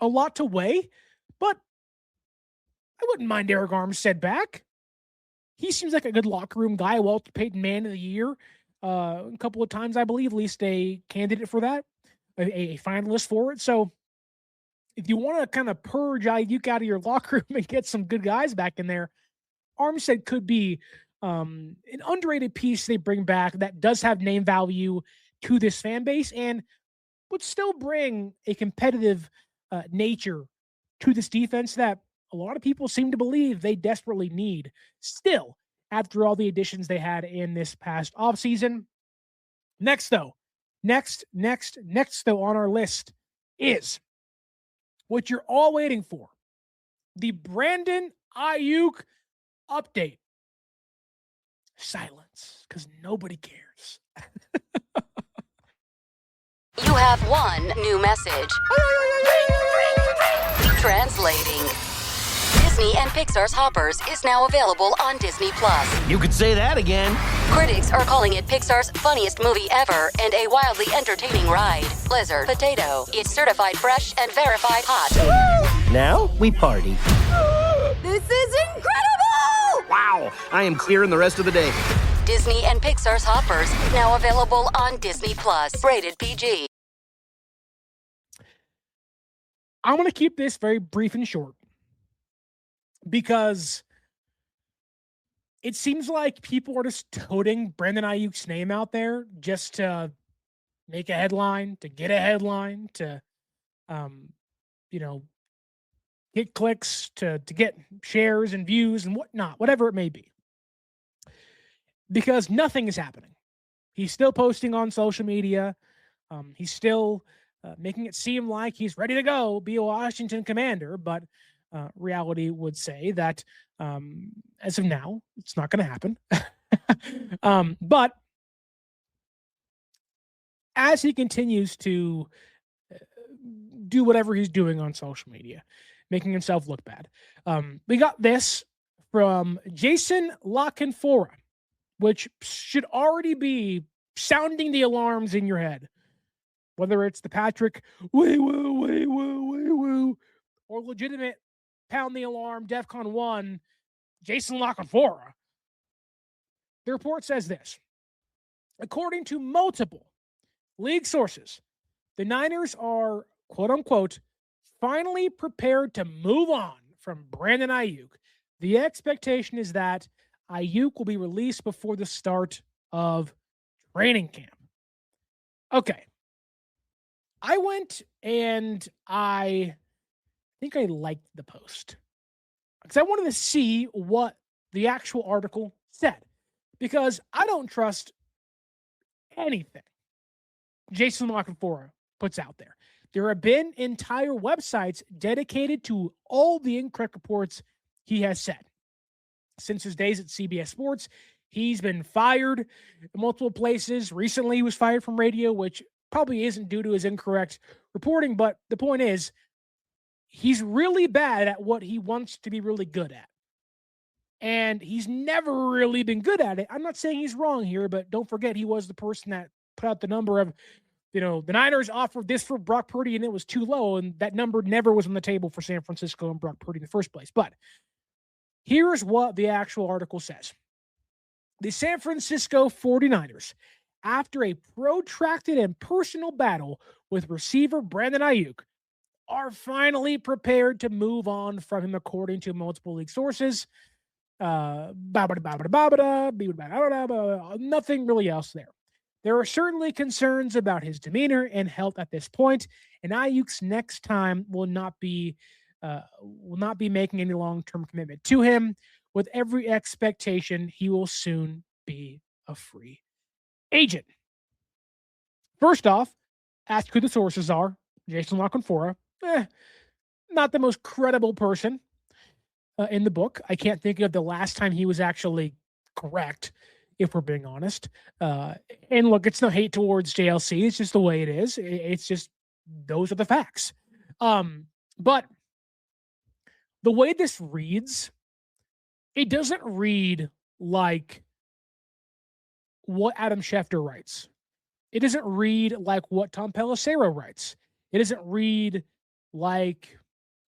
D: a lot to weigh, but I wouldn't mind Arik Armstead back. He seems like a good locker room guy. Walter Payton Man of the Year a couple of times, I believe, at least a candidate for that, a finalist for it. So if you want to kind of purge Aiyuk out of your locker room and get some good guys back in there, Armstead could be an underrated piece they bring back that does have name value to this fan base and would still bring a competitive nature to this defense that a lot of people seem to believe they desperately need still after all the additions they had in this past offseason. Next, though, on our list is what you're all waiting for, the Brandon Aiyuk update. Silence, because nobody cares.
F: You have one new message. Translating. Disney and Pixar's Hoppers is now available on Disney+.
G: You could say that again.
F: Critics are calling it Pixar's funniest movie ever and a wildly entertaining ride. Blizzard Potato. It's certified fresh and verified hot.
G: Now we party.
F: This is incredible!
G: Wow, I am clearing the rest of the day.
F: Disney and Pixar's Hoppers, now available on Disney+. Rated PG.
D: I'm going to keep this very brief and short because it seems like people are just toting Brandon Aiyuk's name out there just to make a headline, to get a headline, to, get clicks, to get shares and views and whatnot, whatever it may be. Because nothing is happening. He's still posting on social media. He's still making it seem like he's ready to go, be a Washington Commander, but reality would say that as of now, it's not going to happen. But as he continues to do whatever he's doing on social media, making himself look bad, we got this from Jason LaCanfora, which should already be sounding the alarms in your head. Whether it's the Patrick, woo, or legitimate pound the alarm, DEFCON 1, Jason LaCanfora. The report says this. According to multiple league sources, the Niners are, quote unquote, finally prepared to move on from Brandon Aiyuk. The expectation is that Aiyuk will be released before the start of training camp. Okay. I went and I think I liked the post because I wanted to see what the actual article said because I don't trust anything Jason LaCanfora puts out there. There have been entire websites dedicated to all the incorrect reports he has said. Since his days at CBS Sports, he's been fired in multiple places. Recently, he was fired from radio, which probably isn't due to his incorrect reporting, but the point is, he's really bad at what he wants to be really good at. And he's never really been good at it. I'm not saying he's wrong here, but don't forget he was the person that put out the number of the Niners offered this for Brock Purdy and it was too low, and that number never was on the table for San Francisco and Brock Purdy in the first place. But here's what the actual article says. The San Francisco 49ers, after a protracted and personal battle with receiver Brandon Aiyuk, are finally prepared to move on from him, according to multiple league sources. Nothing really else there. There are certainly concerns about his demeanor and health at this point, and Ayuk's next time will not be making any long-term commitment to him. With every expectation, he will soon be a free agent. First off, ask who the sources are. Jason La Canfora, not the most credible person in the book. I can't think of the last time he was actually correct, if we're being honest. And look, it's no hate towards JLC. It's just the way it is. It's just, those are the facts. But the way this reads, it doesn't read like what Adam Schefter writes. It doesn't read like what Tom Pelissero writes. It doesn't read like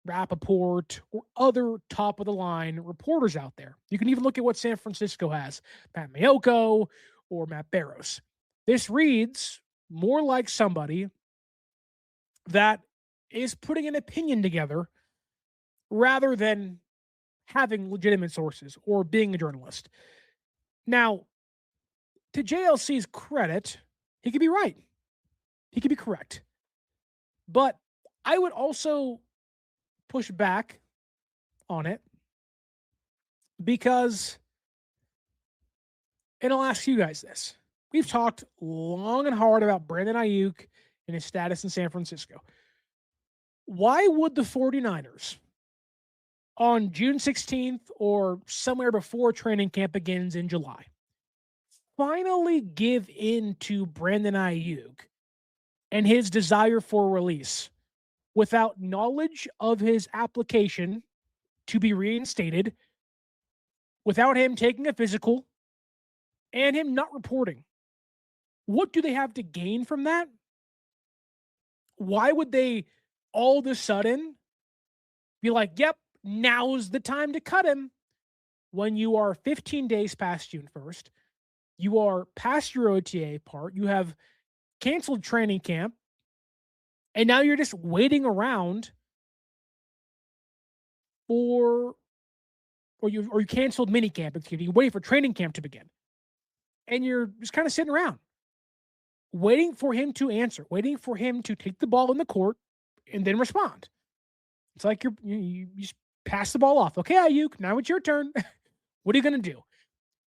D: Rappaport or other top-of-the-line reporters out there. You can even look at what San Francisco has, Matt Mayoko or Matt Barrows. This reads more like somebody that is putting an opinion together rather than having legitimate sources or being a journalist. Now, to JLC's credit, he could be right. He could be correct. But I would also push back on it because, and I'll ask you guys this. We've talked long and hard about Brandon Aiyuk and his status in San Francisco. Why would the 49ers on June 16th or somewhere before training camp begins in July finally give in to Brandon Aiyuk and his desire for release without knowledge of his application to be reinstated, without him taking a physical, and him not reporting? What do they have to gain from that? Why would they all of a sudden be like, yep, now's the time to cut him, when you are 15 days past June 1st, you are past your OTA part, you have canceled training camp, and now you're just waiting around or you canceled mini camp, you're waiting for training camp to begin. And you're just kind of sitting around, waiting for him to answer, waiting for him to take the ball in the court and then respond. It's like you just pass the ball off. Okay, Aiyuk, now it's your turn. What are you going to do?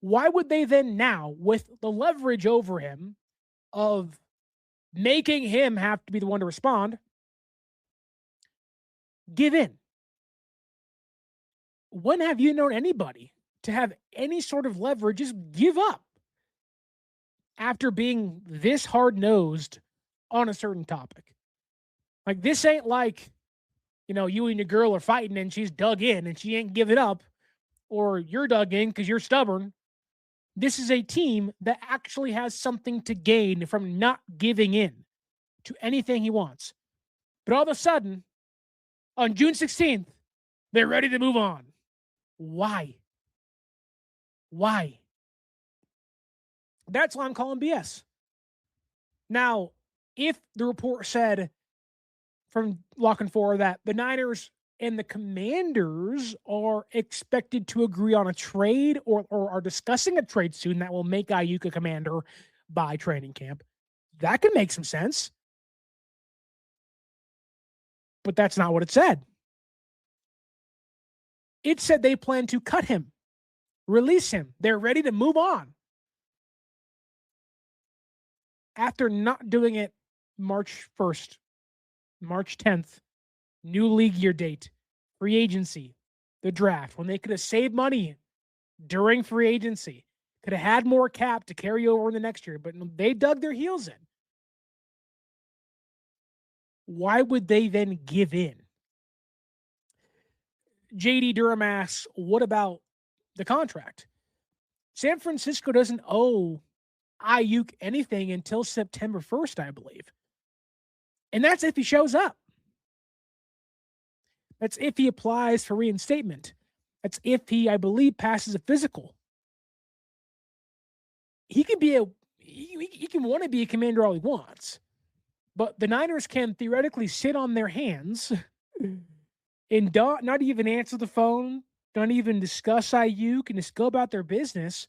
D: Why would they then now, with the leverage over him of making him have to be the one to respond, give in? When have you known anybody to have any sort of leverage just give up after being this hard-nosed on a certain topic? Like, this ain't like, you and your girl are fighting and she's dug in and she ain't giving up, or you're dug in because you're stubborn. This is a team that actually has something to gain from not giving in to anything he wants. But all of a sudden, on June 16th, they're ready to move on. Why? Why? That's why I'm calling BS. Now, if the report said from La Canfora that the Niners and the Commanders are expected to agree on a trade or are discussing a trade soon that will make Aiyuk a Commander by training camp, that could make some sense. But that's not what it said. It said they plan to cut him, release him. They're ready to move on. After not doing it March 1st, March 10th, new league year date, free agency, the draft, when they could have saved money during free agency, could have had more cap to carry over in the next year, but they dug their heels in. Why would they then give in? JD Durham asks, what about the contract? San Francisco doesn't owe Aiyuk anything until September 1st, I believe. And that's if he shows up. That's if he applies for reinstatement. That's if he, I believe, passes a physical. He can want to be a commander all he wants. But the Niners can theoretically sit on their hands and not even answer the phone, don't even discuss Aiyuk, and just go about their business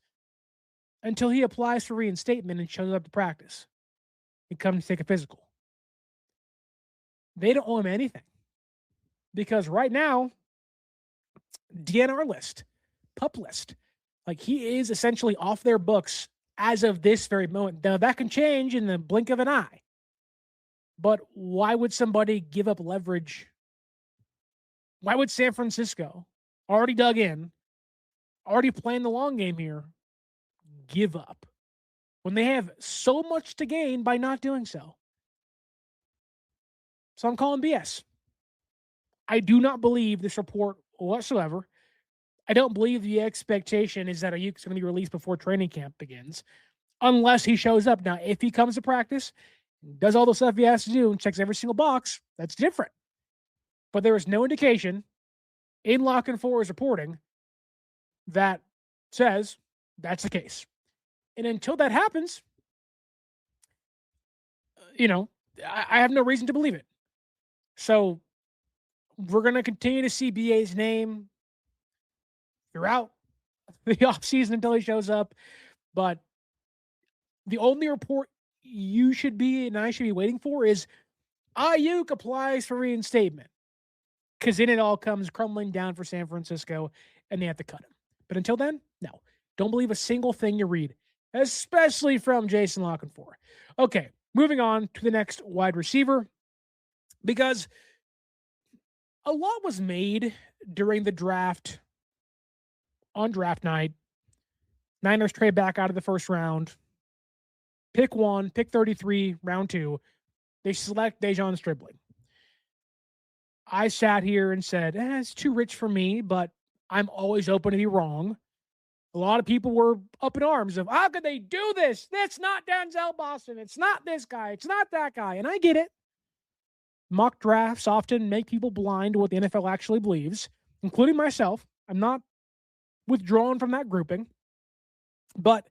D: until he applies for reinstatement and shows up to practice and comes to take a physical. They don't owe him anything. Because right now, DNR list, PUP list, like he is essentially off their books as of this very moment. Now, that can change in the blink of an eye. But why would somebody give up leverage? Why would San Francisco, already dug in, already playing the long game here, give up when they have so much to gain by not doing so? So I'm calling BS. I do not believe this report whatsoever. I don't believe the expectation is that Aiyuk is going to be released before training camp begins, unless he shows up. Now, if he comes to practice, does all the stuff he has to do, and checks every single box, that's different. But there is no indication in Lock and 4's reporting that says that's the case. And until that happens, I have no reason to believe it. So we're going to continue to see BA's name throughout the offseason until he shows up. But the only report you should be and I should be waiting for is Aiyuk applies for reinstatement. Because then it all comes crumbling down for San Francisco and they have to cut him. But until then, no. Don't believe a single thing you read, especially from Jason La Canfora. Okay, moving on to the next wide receiver. Because a lot was made during the draft on draft night. Niners trade back out of the first round. Pick 1, pick 33, round 2. They select De'Zhaun Stribling. I sat here and said, it's too rich for me, but I'm always open to be wrong. A lot of people were up in arms of, how could they do this? That's not Denzel Boston. It's not this guy. It's not that guy. And I get it. Mock drafts often make people blind to what the NFL actually believes, including myself. I'm not withdrawn from that grouping. But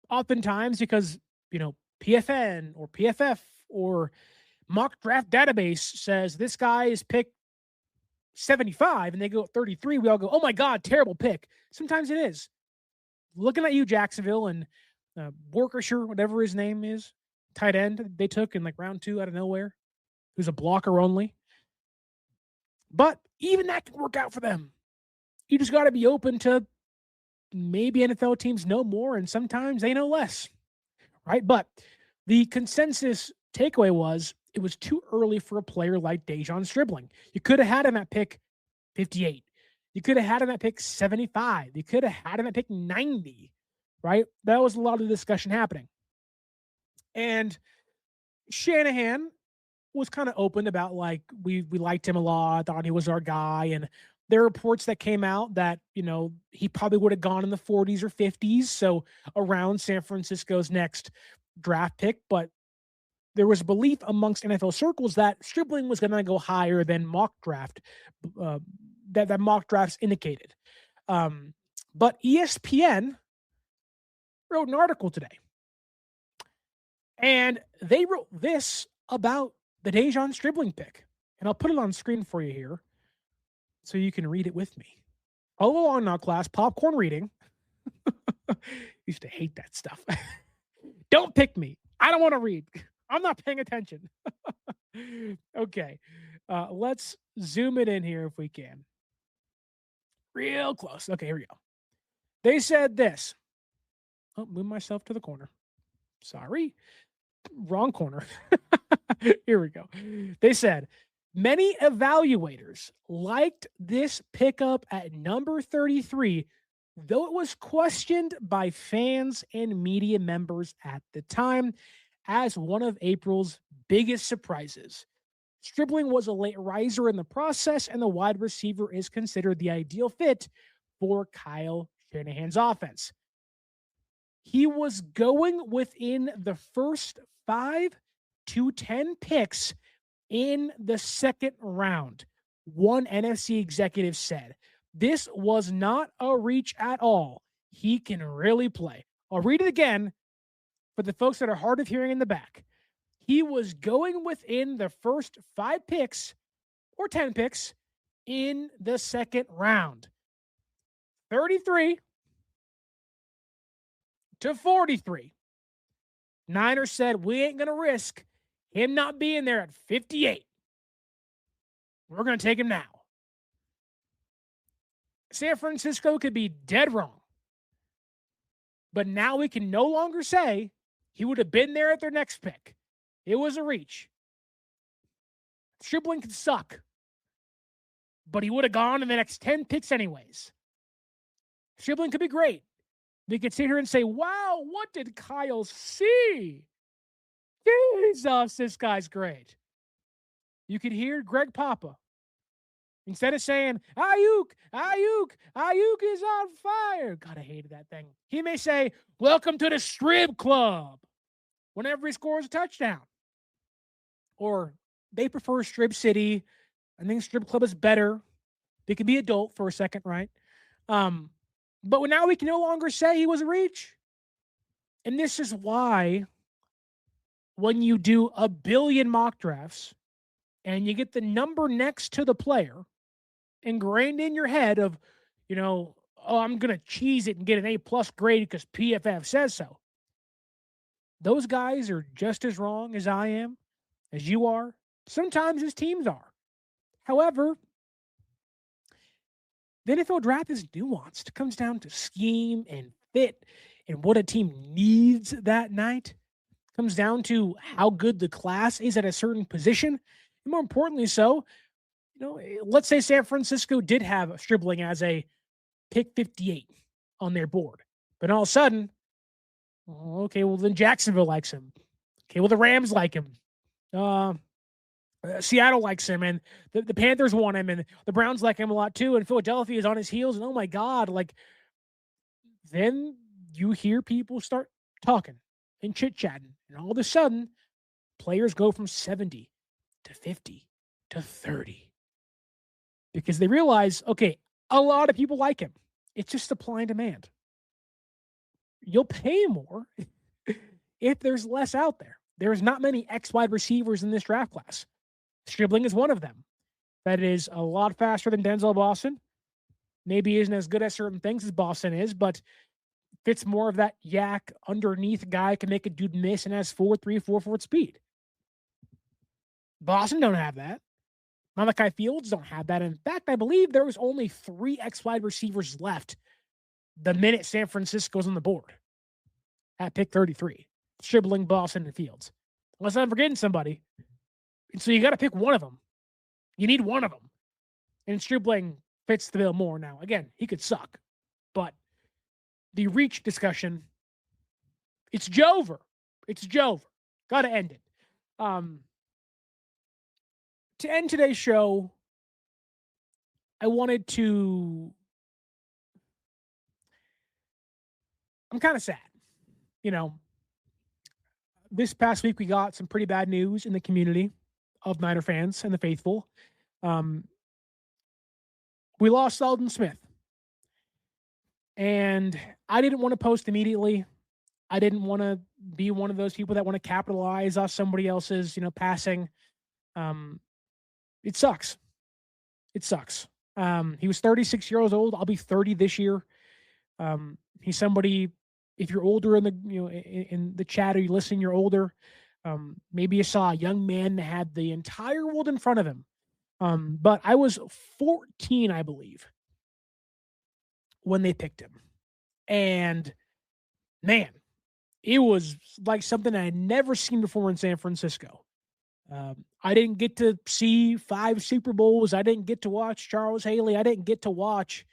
D: oftentimes, because, PFN or PFF or mock draft database says this guy is picked 75 and they go 33, we all go, oh my God, terrible pick. Sometimes it is. Looking at you, Jacksonville, and Workershire, whatever his name is, tight end they took in like round 2 out of nowhere, who's a blocker only. But even that can work out for them. You just got to be open to maybe NFL teams know more and sometimes they know less, right? But the consensus takeaway was it was too early for a player like De'Zhaun Stribling. You could have had him at pick 58. You could have had him at pick 75. You could have had him at pick 90, right? That was a lot of the discussion happening. And Shanahan was kind of open about, like, we liked him a lot, thought he was our guy. And there are reports that came out that, he probably would have gone in the 40s or 50s. So around San Francisco's next draft pick. But there was belief amongst NFL circles that Stribling was going to go higher than mock draft, that mock drafts indicated. But ESPN wrote an article today. And they wrote this about the De'Zhaun Stribling pick. And I'll put it on screen for you here so you can read it with me. Follow along now, class. Popcorn reading. Used to hate that stuff. Don't pick me. I don't want to read. I'm not paying attention. Okay. Let's zoom it in here if we can. Real close. Okay, here we go. They said this. Oh, move myself to the corner. Sorry. Wrong corner. Here we go. They said, many evaluators liked this pickup at number 33, though it was questioned by fans and media members at the time as one of April's biggest surprises. Stribling was a late riser in the process, and the wide receiver is considered the ideal fit for Kyle Shanahan's offense. He was going within the first 5 to 10 picks in the second round. One NFC executive said, this was not a reach at all. He can really play. I'll read it again for the folks that are hard of hearing in the back. He was going within the first 5 picks or 10 picks in the second round. 33 to 43. Niners said, we ain't going to risk him not being there at 58. We're going to take him now. San Francisco could be dead wrong. But now we can no longer say he would have been there at their next pick. It was a reach. Stribling could suck. But he would have gone in the next 10 picks anyways. Stribling could be great. We could sit here and say, wow, what did Kyle see? Jesus, this guy's great. You could hear Greg Papa. Instead of saying, Aiyuk is on fire. God, I hated that thing. He may say, welcome to the Strib Club whenever he scores a touchdown. Or they prefer Strib City. I think Strib Club is better. They can be adult for a second, right? But now we can no longer say he was a reach. And this is why when you do a billion mock drafts and you get the number next to the player ingrained in your head of, oh, I'm going to cheese it and get an A+ grade because PFF says so. Those guys are just as wrong as I am, as you are. Sometimes as teams are. However, the NFL draft is nuanced. It comes down to scheme and fit and what a team needs that night. It comes down to how good the class is at a certain position. And more importantly so, let's say San Francisco did have Stribling as a pick 58 on their board. But all of a sudden, okay, well then Jacksonville likes him. Okay, well the Rams like him. Seattle likes him, and the Panthers want him, and the Browns like him a lot too, and Philadelphia is on his heels, and oh my God, then you hear people start talking and chit-chatting, and all of a sudden, players go from 70 to 50 to 30 because they realize, okay, a lot of people like him. It's just supply and demand. You'll pay more if there's less out there. There's not many X-wide receivers in this draft class. Stribling is one of them. That is a lot faster than Denzel Boston. Maybe isn't as good at certain things as Boston is, but fits more of that yak underneath guy, can make a dude miss and has 4.3, 4.4 speed. Boston don't have that. Malachi Fields don't have that. In fact, I believe there was only 3 X-wide receivers left the minute San Francisco's on the board at pick 33. Stribling, Boston, and Fields. Unless I'm forgetting somebody. And so you got to pick one of them. You need one of them. And Stribling fits the bill more now. Again, he could suck. But the reach discussion, it's Jover. It's Jover. Got to end it. To end today's show, I wanted to... I'm kind of sad. This past week we got some pretty bad news in the community of Niner fans and the faithful. We lost Aldon Smith. And I didn't want to post immediately. I didn't want to be one of those people that want to capitalize off somebody else's, passing. It sucks. It sucks. He was 36 years old. I'll be 30 this year. He's somebody, if you're older in the chat or you listen, you're older. Maybe you saw a young man that had the entire world in front of him. But I was 14, I believe, when they picked him. And man, it was like something I had never seen before in San Francisco. I didn't get to see 5 Super Bowls. I didn't get to watch Charles Haley. I didn't get to watch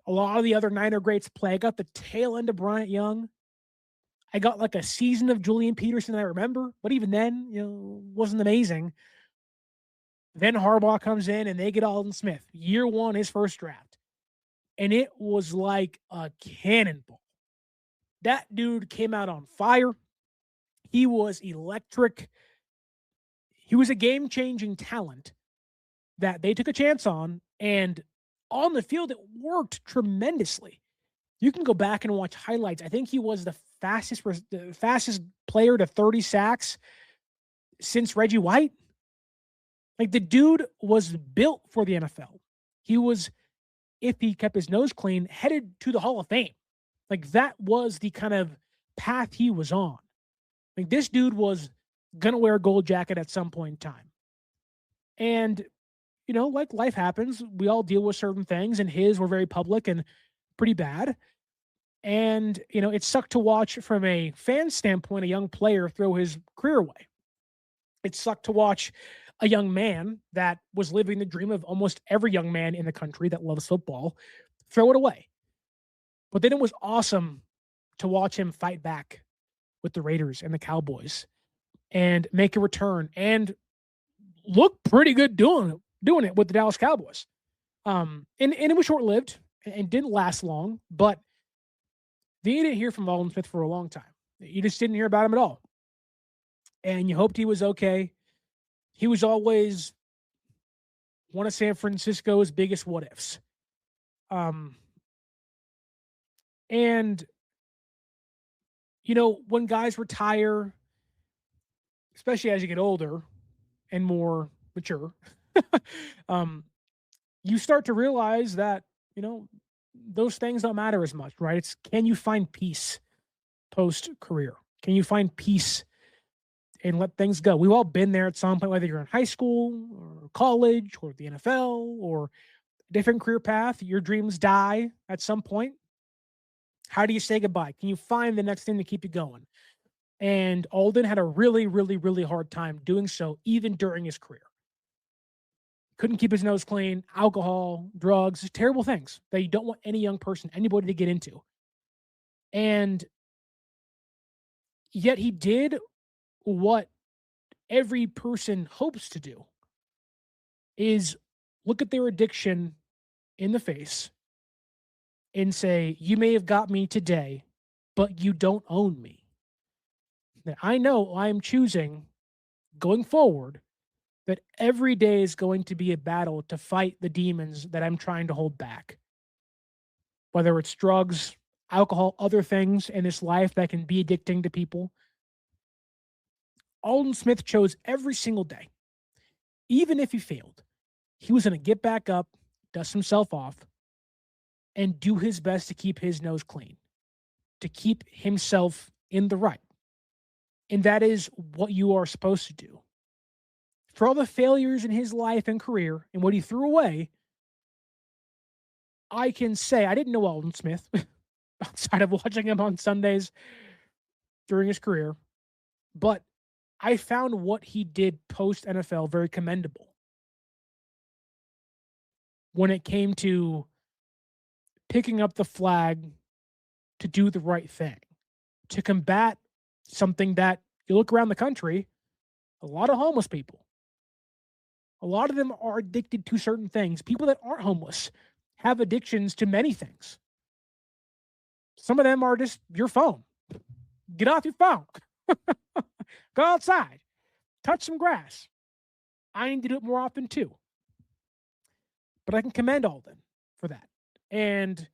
D: a lot of the other Niner greats play. I got the tail end of Bryant Young. I got like a season of Julian Peterson I remember, but even then, wasn't amazing. Then Harbaugh comes in and they get Aldon Smith. Year 1, his first draft. And it was like a cannonball. That dude came out on fire. He was electric. He was a game-changing talent that they took a chance on, and on the field, it worked tremendously. You can go back and watch highlights. I think he was the fastest player to 30 sacks since Reggie White. Like, the dude was built for the NFL. He was, if he kept his nose clean, headed to the Hall of Fame. Like, that was the kind of path he was on. Like, this dude was going to wear a gold jacket at some point in time. And, you know, like life happens, we all deal with certain things, and his were very public and pretty bad. And, you know, it sucked to watch from a fan standpoint, a young player throw his career away. It sucked to watch a young man that was living the dream of almost every young man in the country that loves football throw it away. But then it was awesome to watch him fight back with the Raiders and the Cowboys and make a return and look pretty good doing it with the Dallas Cowboys. And it was short-lived and didn't last long, but you didn't hear from Aldon Smith for a long time. You just didn't hear about him at all. And you hoped he was okay. He was always one of San Francisco's biggest what-ifs. And, you know, when guys retire, especially as you get older and more mature, you start to realize that, you know, those things don't matter as much, right? It's, can you find peace post-career? Can you find peace and let things go? We've all been there at some point, whether you're in high school or college or the NFL or a different career path. Your dreams die at some point. How do you say goodbye? Can you find the next thing to keep you going? And Aldon had a really, really, really hard time doing so, even during his career. Couldn't keep his nose clean, alcohol, drugs, terrible things that you don't want any young person, anybody to get into. And yet he did what every person hopes to do, is look at their addiction in the face and say, you may have got me today, but you don't own me. That I know I am choosing going forward that every day is going to be a battle to fight the demons that I'm trying to hold back. Whether it's drugs, alcohol, other things in this life that can be addicting to people. Aldon Smith chose every single day, even if he failed, he was going to get back up, dust himself off, and do his best to keep his nose clean, to keep himself in the right. And that is what you are supposed to do. For all the failures in his life and career and what he threw away, I can say I didn't know Aldon Smith outside of watching him on Sundays during his career, but I found what he did post-NFL very commendable. When it came to picking up the flag to do the right thing, to combat something that you look around the country, a lot of homeless people. A lot of them are addicted to certain things. People that aren't homeless have addictions to many things. Some of them are just your phone. Get off your phone. Go outside. Touch some grass. I need to do it more often too. But I can commend Aldon for that. And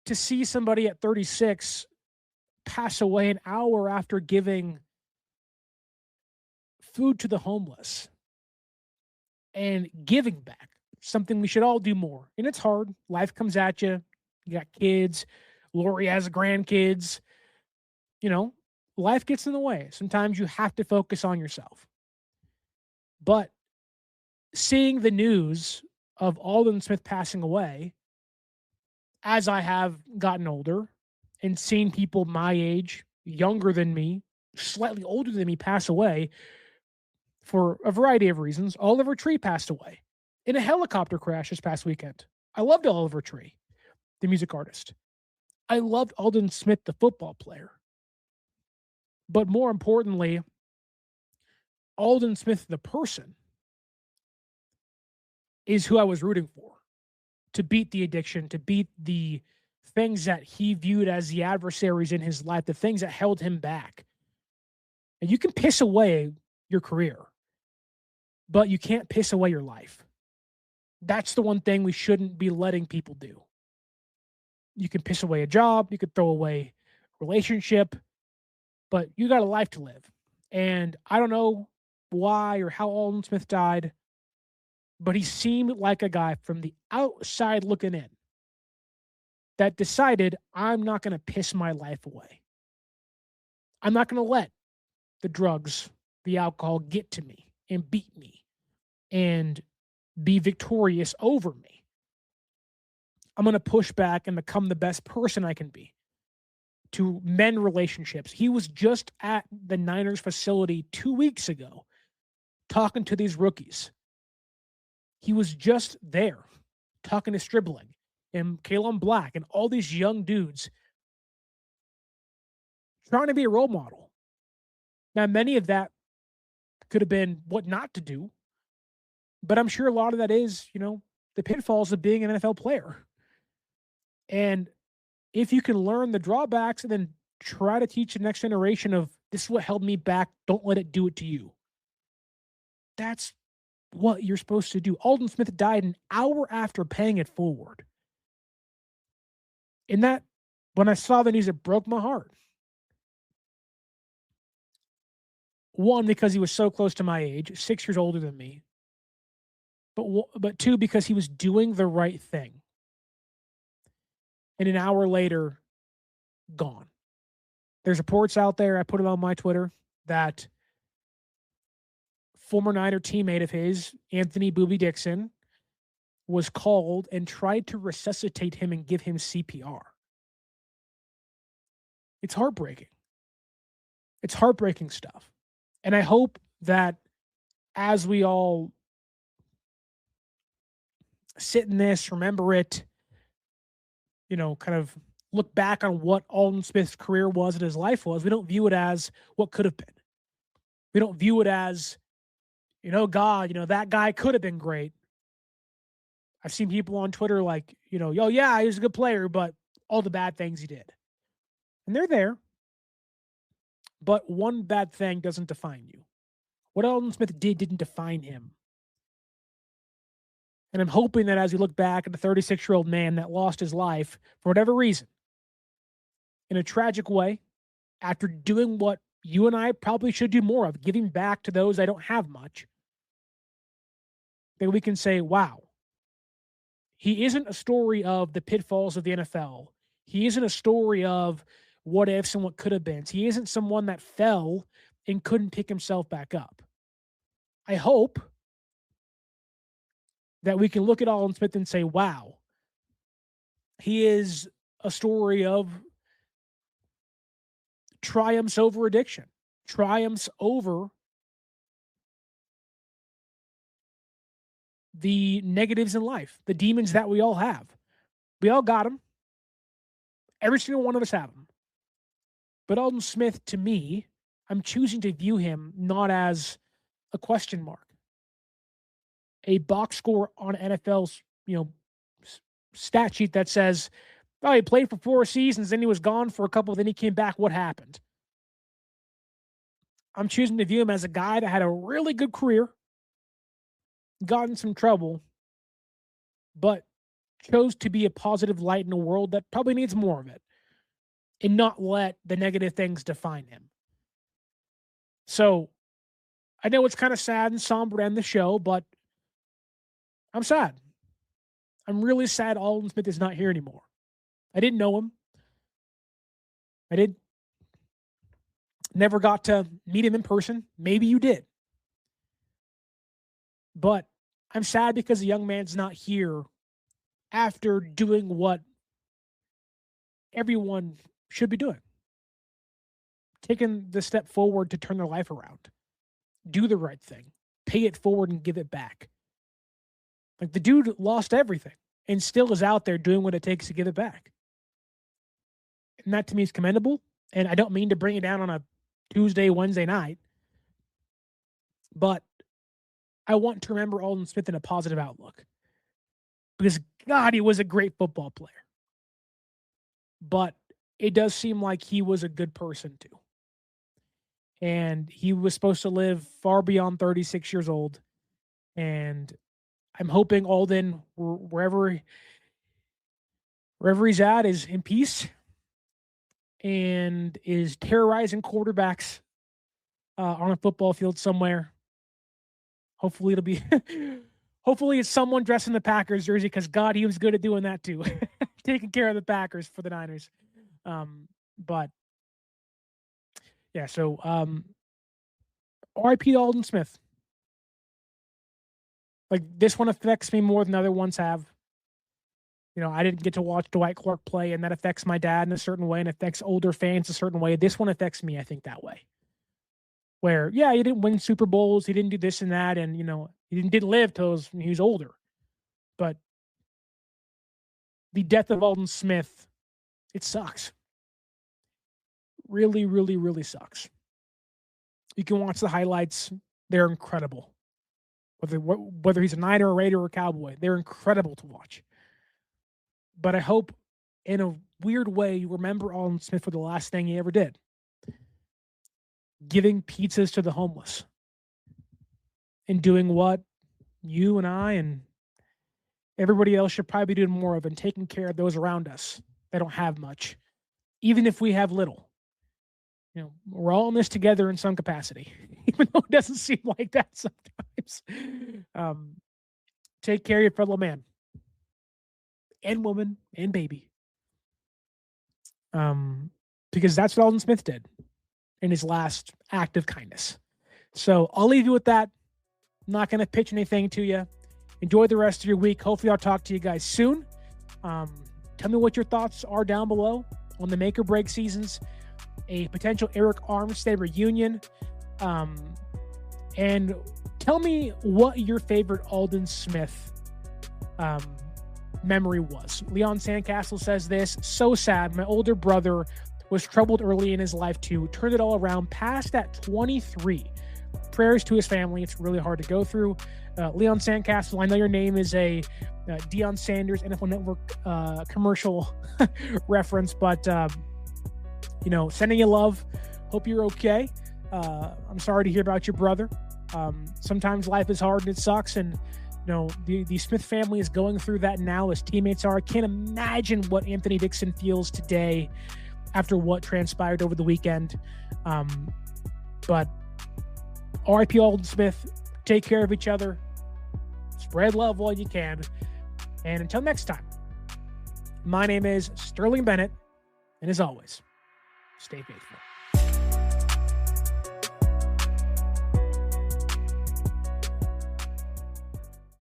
D: to see somebody at 36 pass away an hour after giving food to the homeless and giving back, something we should all do more. And it's hard. Life comes at you. You got kids. Lori has grandkids. You know, life gets in the way. Sometimes you have to focus on yourself. But seeing the news of Aldon Smith passing away, as I have gotten older and seen people my age, younger than me, slightly older than me pass away for a variety of reasons. Oliver Tree passed away in a helicopter crash this past weekend. I loved Oliver Tree, the music artist. I loved Aldon Smith, the football player. But more importantly, Aldon Smith, the person, is who I was rooting for to beat the addiction, to beat the things that he viewed as the adversaries in his life, the things that held him back. And you can piss away your career, but you can't piss away your life. That's the one thing we shouldn't be letting people do. You can piss away a job, you could throw away a relationship, but you got a life to live. And I don't know why or how Aldon Smith died, but he seemed like a guy from the outside looking in that decided, I'm not going to piss my life away. I'm not going to let the drugs, the alcohol get to me and beat me and be victorious over me. I'm going to push back and become the best person I can be to mend relationships. He was just at the Niners facility 2 weeks ago talking to these rookies. He was just there talking to Stribling and Kalen Black and all these young dudes trying to be a role model. Now, many of that could have been what not to do, but I'm sure a lot of that is, the pitfalls of being an NFL player. And if you can learn the drawbacks and then try to teach the next generation of this is what held me back, don't let it do it to you. That's what you're supposed to do. Aldon Smith died an hour after paying it forward. And that, when I saw the news, it broke my heart. One, because he was so close to my age, 6 years older than me. But two, because he was doing the right thing. And an hour later, gone. There's reports out there, I put it on my Twitter, that former Niner teammate of his, Anthony Boobie Dixon, was called and tried to resuscitate him and give him CPR. It's heartbreaking. It's heartbreaking stuff. And I hope that as we all sit in this, remember it, kind of look back on what Aldon Smith's career was and his life was, we don't view it as what could have been. We don't view it as, God, that guy could have been great. I've seen people on Twitter like, oh yeah, he was a good player, but all the bad things he did. And they're there. But one bad thing doesn't define you. What Aldon Smith did didn't define him. And I'm hoping that as we look back at the 36-year-old man that lost his life for whatever reason, in a tragic way, after doing what you and I probably should do more of, giving back to those that don't have much, that we can say, wow, he isn't a story of the pitfalls of the NFL. He isn't a story of what ifs and what could have been. He isn't someone that fell and couldn't pick himself back up. I hope that we can look at Aldon Smith and say, wow, he is a story of triumphs over addiction, triumphs over the negatives in life, the demons that we all have. We all got them. Every single one of us have them. But Aldon Smith, to me, I'm choosing to view him not as a question mark, a box score on NFL's, stat sheet that says, oh, he played for 4 seasons, then he was gone for a couple, then he came back. What happened? I'm choosing to view him as a guy that had a really good career, got in some trouble, but chose to be a positive light in a world that probably needs more of it, and not let the negative things define him. So I know it's kind of sad and somber to end the show, but I'm sad. I'm really sad Aldon Smith is not here anymore. I didn't know him. Never got to meet him in person. Maybe you did. But I'm sad because the young man's not here after doing what everyone should be doing. Taking the step forward to turn their life around. Do the right thing. Pay it forward and give it back. Like, the dude lost everything and still is out there doing what it takes to give it back. And that to me is commendable. And I don't mean to bring it down on a Tuesday, Wednesday night, but I want to remember Aldon Smith in a positive outlook. Because, God, he was a great football player. but it does seem like he was a good person too. And he was supposed to live far beyond 36 years old. And I'm hoping Aldon, wherever he's at, is in peace and is terrorizing quarterbacks on a football field somewhere. Hopefully it'll be, hopefully it's someone dressed in the Packers jersey, because God, he was good at doing that too. Taking care of the Packers for the Niners. But yeah, so RIP Aldon Smith. Like, this one affects me more than other ones have. You know, I didn't get to watch Dwight Clark play, and that affects my dad in a certain way and affects older fans a certain way. This one affects me, I think, that way. Where, yeah, he didn't win Super Bowls, he didn't do this and that, and, you know, he didn't live till he was older. But the death of Aldon Smith, it sucks. Really, really, really sucks. You can watch the highlights. They're incredible. Whether he's a Niner, a Raider, or a Cowboy, they're incredible to watch. But I hope, in a weird way, you remember Aldon Smith for the last thing he ever did. Giving pizzas to the homeless. And doing what you and I and everybody else should probably be doing more of, and taking care of those around us that don't have much. Even if we have little. You know, we're all in this together in some capacity, even though it doesn't seem like that sometimes. Take care of your fellow man and woman and baby. Because that's what Aldon Smith did in his last act of kindness. So I'll leave you with that. I'm not going to pitch anything to you. Enjoy the rest of your week. Hopefully I'll talk to you guys soon. Tell me what your thoughts are down below on the make or break seasons, a potential Arik Armstead reunion, and tell me what your favorite Aldon Smith memory was. Leon Sandcastle says this: so sad. My older brother was troubled early in his life too. Turned it all around past at 23. Prayers to his family. It's really hard to go through. Leon Sandcastle, I know your name is a Deion Sanders NFL Network commercial reference, but you know, sending you love. Hope you're okay. I'm sorry to hear about your brother. Sometimes life is hard and it sucks, and you know, the Smith family is going through that now as teammates are. I can't imagine what Anthony Dixon feels today after what transpired over the weekend. But RIP Aldon Smith. Take care of each other. Spread love while you can. And until next time, my name is Sterling Bennett, and as always, stay faithful.